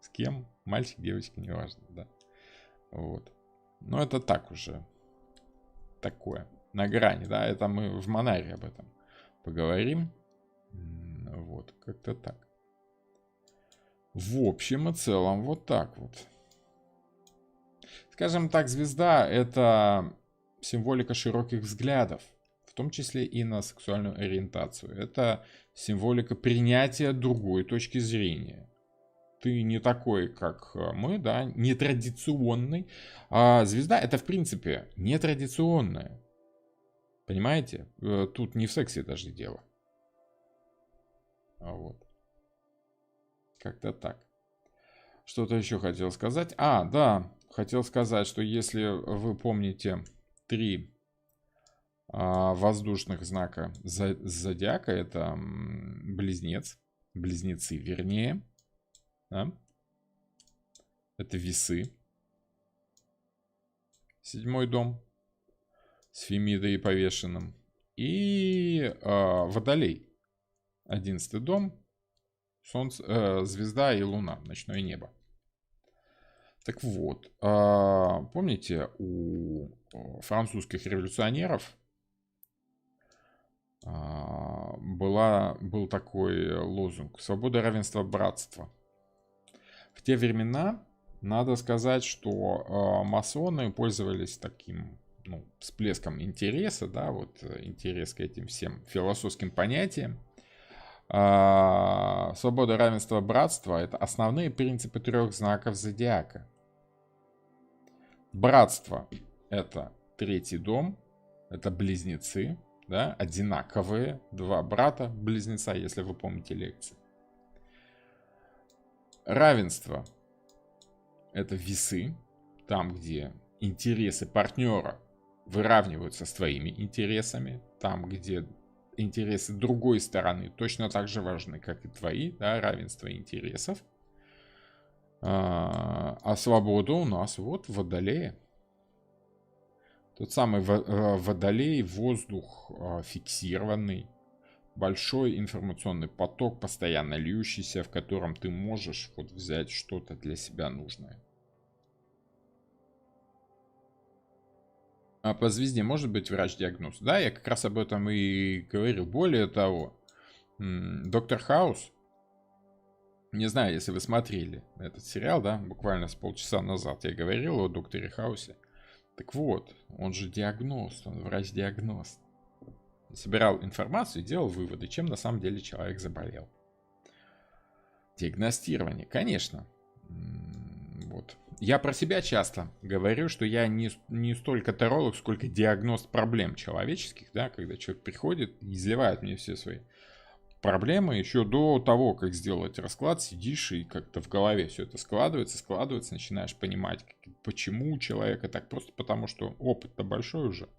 С кем? Мальчик, девочка, неважно, да. Вот. Но это так уже. Такое. На грани, да. Это мы в Монаре об этом поговорим. Вот, как-то так. В общем и целом, вот так вот. Скажем так, звезда — это символика широких взглядов, в том числе и на сексуальную ориентацию. Это символика принятия другой точки зрения. Ты не такой, как мы, да, нетрадиционный. А звезда — это, в принципе, нетрадиционная. Понимаете? Тут не в сексе даже дело. А вот. Как-то так. Что-то еще хотел сказать. А, да, хотел сказать, что если вы помните 3 воздушных знака зодиака, это близнецы, вернее, да? Это весы, 7-й дом с Фемидой и повешенным, и Водолей, 11-й дом, Солнце, звезда и луна, ночное небо. Так вот, помните, у французских революционеров был такой лозунг: свобода, равенство, братство. В те времена, надо сказать, что масоны пользовались таким, всплеском интереса, да, вот интерес к этим всем философским понятиям. Свобода, равенство, братство — это основные принципы 3 знаков зодиака. Братство — это 3-й дом, это близнецы, да, одинаковые, 2 брата-близнеца, если вы помните лекции. Равенство — это весы, там, где интересы партнера выравниваются с твоими интересами, там, где интересы другой стороны точно так же важны, как и твои, да, равенство интересов. А свобода у нас вот в Водолее. Тот самый Водолей, воздух фиксированный, большой информационный поток, постоянно льющийся, в котором ты можешь вот взять что-то для себя нужное. А по звезде может быть врач-диагноз? Да, я как раз об этом и говорил. Более того, Доктор Хаус, не знаю, если вы смотрели этот сериал, да, буквально с полчаса назад я говорил о Докторе Хаусе. Так вот, он же диагност, он врач-диагност. Собирал информацию и делал выводы, чем на самом деле человек заболел. Диагностирование, конечно. Вот. Я про себя часто говорю, что я не столько таролог, сколько диагност проблем человеческих, да, когда человек приходит и изливает мне все свои проблемы еще до того, как сделать расклад, сидишь и как-то в голове все это складывается, начинаешь понимать, почему у человека так, просто потому что опыт-то большой уже.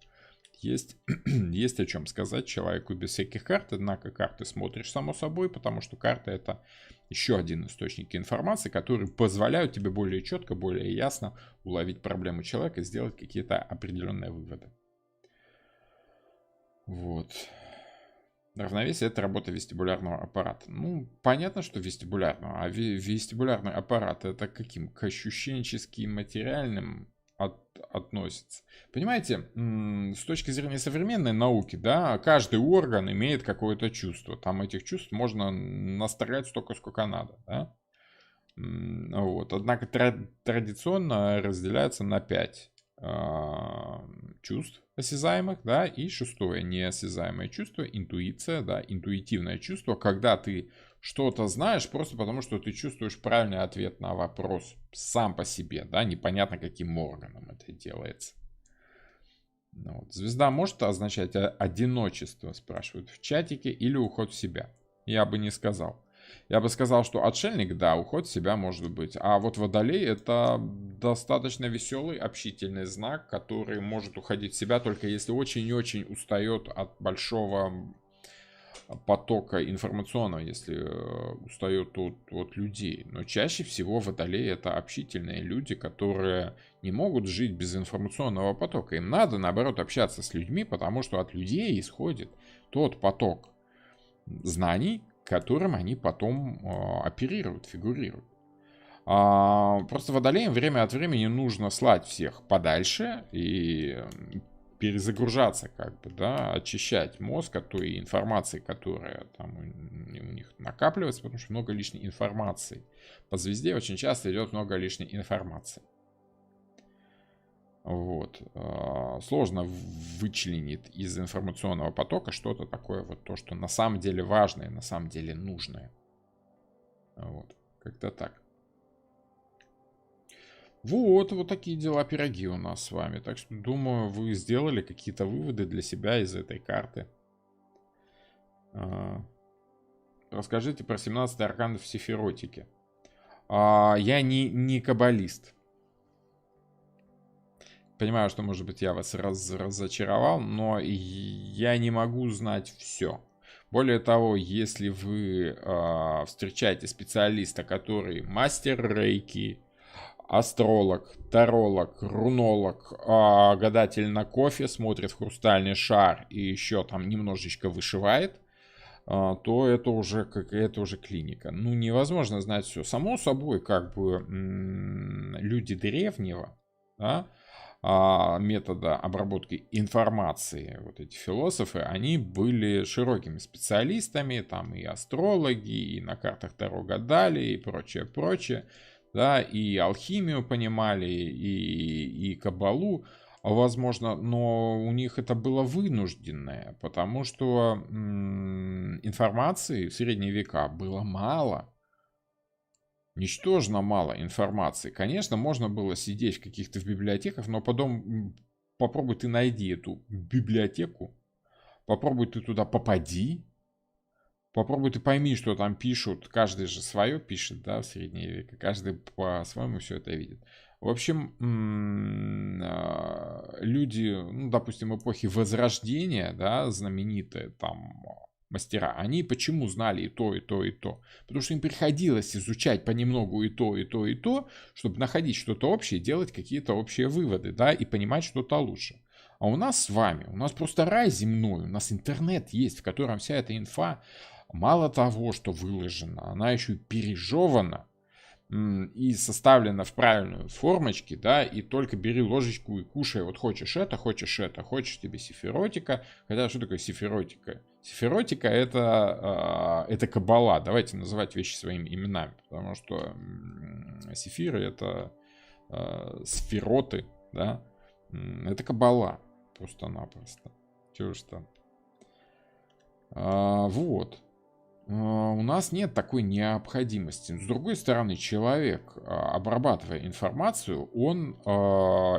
Есть о чем сказать человеку без всяких карт, однако карты смотришь само собой, потому что карта — это еще один источник информации, который позволяют тебе более четко, более ясно уловить проблему человека и сделать какие-то определенные выводы. Вот. Равновесие — это работа вестибулярного аппарата. Понятно, что вестибулярного, а вестибулярный аппарат — это каким? К ощущенческим, материальным относится. Понимаете, с точки зрения современной науки, да, каждый орган имеет какое-то чувство. Там этих чувств можно настрелять столько, сколько надо, да? Вот. Однако традиционно разделяются на 5 чувств осязаемых, да, и 6-е неосязаемое чувство, интуиция, да, интуитивное чувство, когда ты что-то знаешь просто потому, что ты чувствуешь правильный ответ на вопрос сам по себе, да, непонятно каким органом это делается. Вот. Звезда может означать одиночество, спрашивают в чатике, или уход в себя? Я бы не сказал. Я бы сказал, что отшельник, да, уход в себя может быть. А вот Водолей — это достаточно веселый, общительный знак, который может уходить в себя только если очень и очень устает от большого потока информационного, если устает от людей. Но чаще всего Водолей — это общительные люди, которые не могут жить без информационного потока. Им надо, наоборот, общаться с людьми, потому что от людей исходит тот поток знаний, которым они потом оперируют, фигурируют. Просто водолеям время от времени нужно слать всех подальше и перезагружаться, как бы, да, очищать мозг от той информации, которая там у них накапливается, потому что много лишней информации. По звезде очень часто идет много лишней информации. Вот. Сложно вычленить из информационного потока что-то такое, вот то, что на самом деле важное, на самом деле нужное. Вот. Как-то так. Вот такие дела, пироги у нас с вами. Так что, думаю, вы сделали какие-то выводы для себя из этой карты. Расскажите про 17 арканов в Сефиротике. Я не каббалист. Понимаю, что, может быть, я вас разочаровал, но я не могу знать все. Более того, если вы встречаете специалиста, который мастер рейки, астролог, таролог, рунолог, гадатель на кофе, смотрит в хрустальный шар и еще там немножечко вышивает, то это уже клиника. Ну, невозможно знать все. Само собой, как бы люди древнего, да, метода обработки информации, вот эти философы, они были широкими специалистами, там и астрологи, и на картах Таро гадали, и прочее, прочее, да, и алхимию понимали, и каббалу, возможно, но у них это было вынужденное, потому что информации в средние века было мало. Ничтожно мало информации. Конечно, можно было сидеть в каких-то в библиотеках, но потом попробуй ты найди эту библиотеку, попробуй ты туда попади, попробуй ты пойми, что там пишут. Каждый же свое пишет, да, в средние века. Каждый по-своему все это видит. В общем, люди, ну, допустим, эпохи Возрождения, да, знаменитые там мастера, они почему знали и то, и то, и то? Потому что им приходилось изучать понемногу и то, и то, и то, чтобы находить что-то общее, делать какие-то общие выводы, да, и понимать что-то лучше. А у нас с вами, у нас просто рай земной, у нас интернет есть, в котором вся эта инфа, мало того, что выложена, она еще и пережевана и составлена в правильную формочке, да, и только бери ложечку и кушай, вот хочешь это, хочешь тебе сефиротика. Хотя что такое сефиротика? Сефиротика это каббала, давайте называть вещи своими именами, потому что сефиры это сфероты, да, это каббала просто-напросто. Чего ж там. Вот. У нас нет такой необходимости. С другой стороны, человек, обрабатывая информацию, он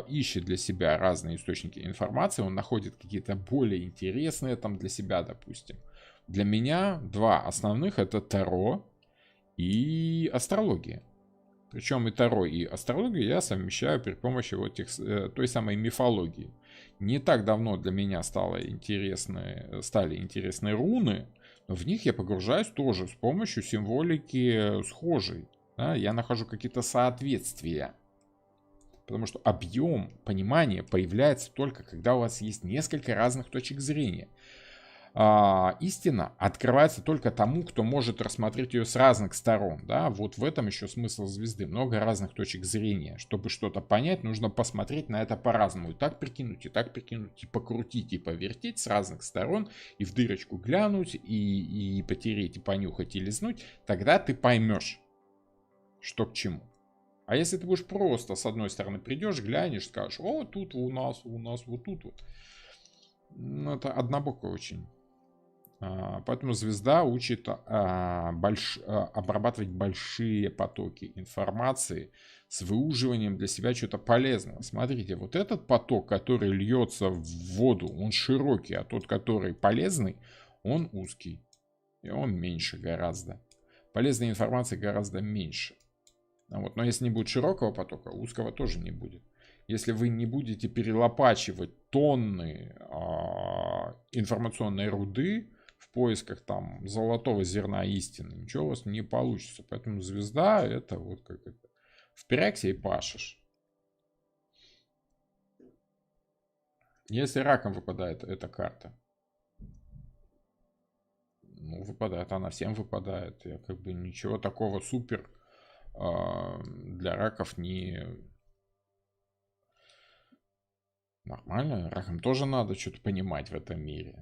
ищет для себя разные источники информации, он находит какие-то более интересные там для себя, допустим. Для меня два основных — это Таро и астрология. Причем и Таро, и астрологию я совмещаю при помощи вот той самой мифологии. Не так давно для меня стали интересны руны, но в них я погружаюсь тоже с помощью символики схожей. Да, я нахожу какие-то соответствия. Потому что объем понимания появляется только когда у вас есть несколько разных точек зрения. Истина открывается только тому, кто может рассмотреть ее с разных сторон. Да? Вот в этом еще смысл звезды. Много разных точек зрения. Чтобы что-то понять, нужно посмотреть на это по-разному. И так прикинуть, и покрутить, и повертеть с разных сторон, и в дырочку глянуть, и потереть, и понюхать, и лизнуть. Тогда ты поймешь, что к чему. А если ты будешь просто с одной стороны придешь, глянешь, скажешь: о, тут у нас вот тут вот. Ну, это однобоко очень. Поэтому звезда учит обрабатывать большие потоки информации с выуживанием для себя чего-то полезного. Смотрите, вот этот поток, который льется в воду, он широкий, а тот, который полезный, он узкий. И он меньше гораздо. Полезной информации гораздо меньше. Вот. Но если не будет широкого потока, узкого тоже не будет. Если вы не будете перелопачивать тонны информационной руды в поисках там золотого зерна истины, ничего у вас не получится. Поэтому звезда — это вот как это. Впрягся и пашешь. Если раком выпадает эта карта, ну, выпадает, она всем выпадает. Я как бы ничего такого супер для раков не нормально. Ракам тоже надо что-то понимать в этом мире.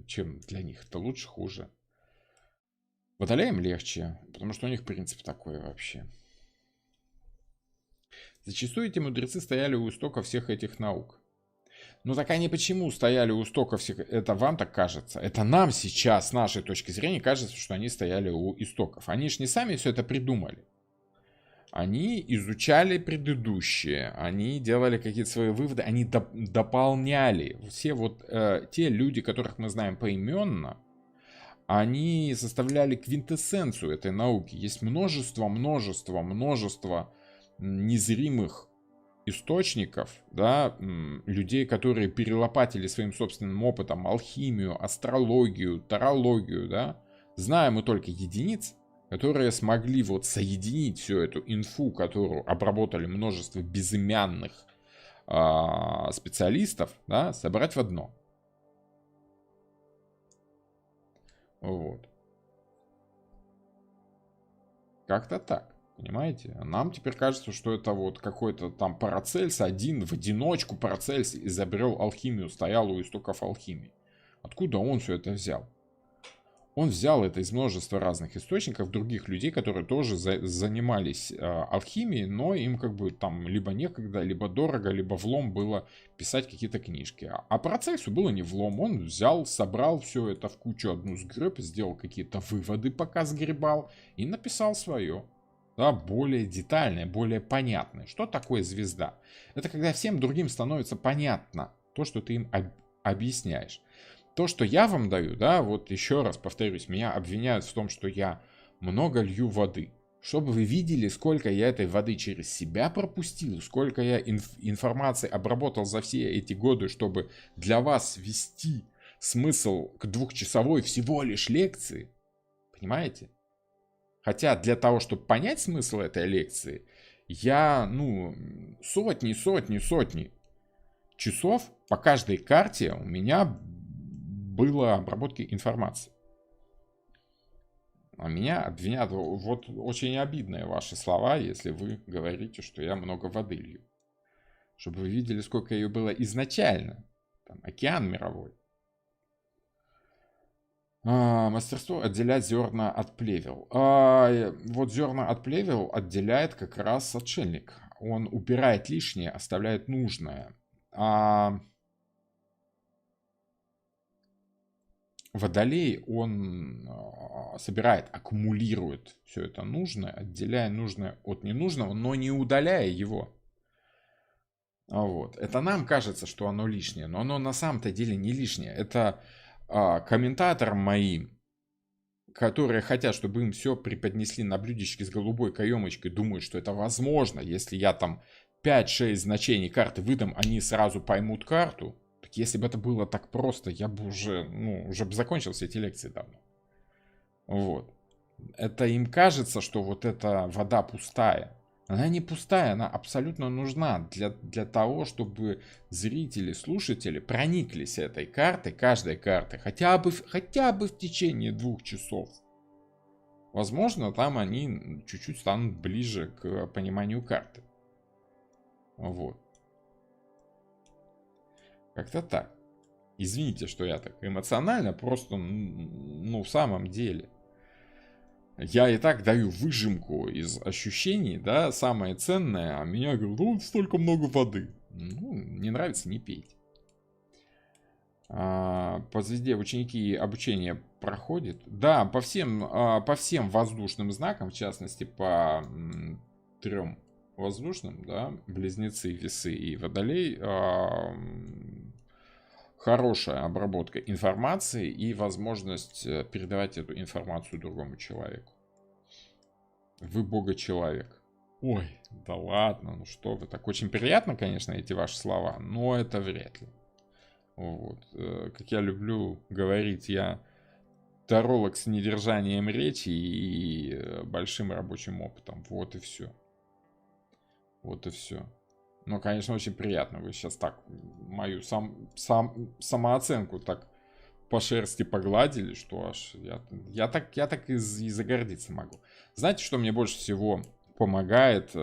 Чем для них это лучше, хуже. Водолеям легче, потому что у них принцип такой вообще. Зачастую эти мудрецы стояли у истока всех этих наук. Ну так они почему стояли у истока всех? Это вам так кажется? Это нам сейчас, с нашей точки зрения, кажется, что они стояли у истоков. Они же не сами все это придумали. Они изучали предыдущие, они делали какие-то свои выводы, они дополняли. Все вот те люди, которых мы знаем поименно, они составляли квинтэссенцию этой науки. Есть множество незримых источников, да, людей, которые перелопатили своим собственным опытом алхимию, астрологию, тарологию, да. Знаем мы только единиц, которые смогли вот соединить всю эту инфу, которую обработали множество безымянных специалистов, да, собрать в одно. Вот. Как-то так. Понимаете? Нам теперь кажется, что это вот какой-то там Парацельс один в одиночку Парацельс изобрел алхимию, стоял у истоков алхимии. Откуда он все это взял? Он взял это из множества разных источников других людей, которые тоже занимались алхимией, но им как бы там либо некогда, либо дорого, либо влом было писать какие-то книжки. А Парацельсу было не влом, он взял, собрал все это в кучу, одну сгреб, сделал какие-то выводы, пока сгребал, и написал свое. Да, более детальное, более понятное. Что такое звезда? Это когда всем другим становится понятно то, что ты им объясняешь. То, что я вам даю, да, вот еще раз повторюсь, меня обвиняют в том, что я много лью воды. Чтобы вы видели, сколько я этой воды через себя пропустил, сколько я информации обработал за все эти годы, чтобы для вас ввести смысл к двухчасовой всего лишь лекции. Понимаете? Хотя для того, чтобы понять смысл этой лекции, я, сотни часов по каждой карте у меня было обработки информации. А меня обвинят, вот очень обидные ваши слова, если вы говорите, что я много воды лью. Чтобы вы видели, сколько ее было изначально. Там океан мировой. Мастерство отделять зерна от плевел. Вот зерна от плевел отделяет как раз отшельник. Он убирает лишнее, оставляет нужное. Водолей, он собирает, аккумулирует все это нужное, отделяя нужное от ненужного, но не удаляя его. Вот. Это нам кажется, что оно лишнее, но оно на самом-то деле не лишнее. Это комментаторам моим, которые хотят, чтобы им все преподнесли на блюдечке с голубой каемочкой, думают, что это возможно, если я там 5-6 значений карты выдам, они сразу поймут карту. Так если бы это было так просто, я бы уже бы закончил все эти лекции давно. Вот. Это им кажется, что вот эта вода пустая. Она не пустая, она абсолютно нужна для того, чтобы зрители, слушатели прониклись этой картой, каждой картой, хотя бы в течение 2 часов. Возможно, там они чуть-чуть станут ближе к пониманию карты. Вот. Как-то так. Извините, что я так эмоционально, просто, в самом деле. Я и так даю выжимку из ощущений, да, самое ценное, а меня говорят, столько много воды. Не нравится, не пейте. По звезде ученики обучение проходят. Да, по всем воздушным знакам, в частности, по 3 воздушным, да, близнецы, весы и водолей, хорошая обработка информации и возможность передавать эту информацию другому человеку. Вы бога-человек. Ой, да ладно, ну что вы. Так очень приятно, конечно, эти ваши слова, но это вряд ли. Вот. Как я люблю говорить, я таролог с недержанием речи и большим рабочим опытом. Вот и все. Вот и все. Ну, конечно, очень приятно. Вы сейчас так мою самооценку так по шерсти погладили, что аж я так и загордиться могу. Знаете, что мне больше всего помогает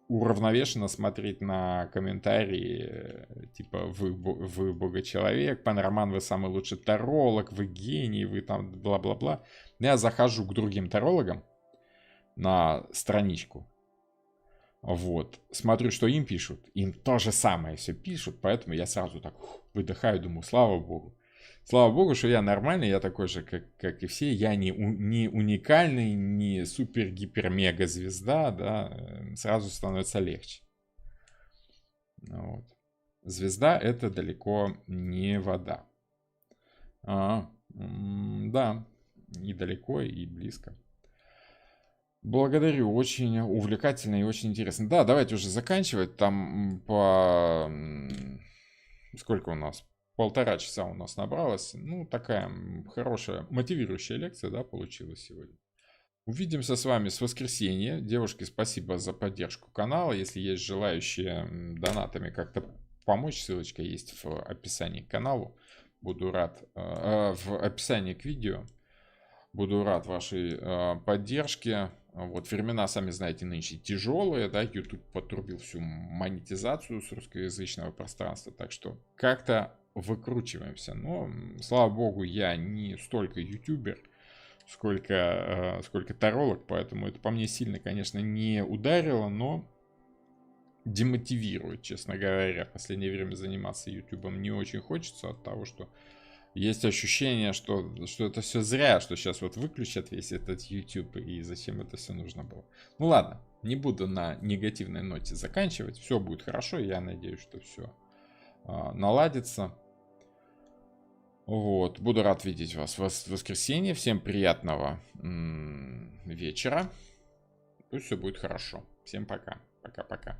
уравновешенно смотреть на комментарии, типа вы бога-человек, пан Роман, вы самый лучший таролог, вы гений, вы там бла-бла-бла. Я захожу к другим тарологам на страничку, вот, смотрю, что им пишут, им то же самое все пишут, поэтому я сразу так выдыхаю, думаю, слава богу. Слава богу, что я нормальный, я такой же, как и все. Я не уникальный, не супер-гипер-мега звезда, да. Сразу становится легче. Вот. Звезда — это далеко не вода. Да, и далеко, и близко. Благодарю, очень увлекательно и очень интересно. Да, давайте уже заканчивать. Там Сколько у нас? 1,5 часа у нас набралось. Ну, такая хорошая, мотивирующая лекция, да, получилась сегодня. Увидимся с вами с воскресенья. Девушки, спасибо за поддержку канала. Если есть желающие донатами как-то помочь, ссылочка есть в описании к каналу. Буду рад. В описании к видео. Буду рад вашей поддержке. Вот, времена, сами знаете, нынче тяжелые, да, YouTube подрубил всю монетизацию с русскоязычного пространства, так что как-то выкручиваемся. Но, слава богу, я не столько ютубер, сколько таролог, поэтому это по мне сильно, конечно, не ударило, но демотивирует, честно говоря. В последнее время заниматься ютубом не очень хочется от того, что есть ощущение, что это все зря, что сейчас вот выключат весь этот YouTube, и зачем это все нужно было. Ну ладно, не буду на негативной ноте заканчивать. Все будет хорошо, я надеюсь, что все наладится. Вот, буду рад видеть вас в воскресенье. Всем приятного вечера. Пусть все будет хорошо. Всем пока. Пока-пока.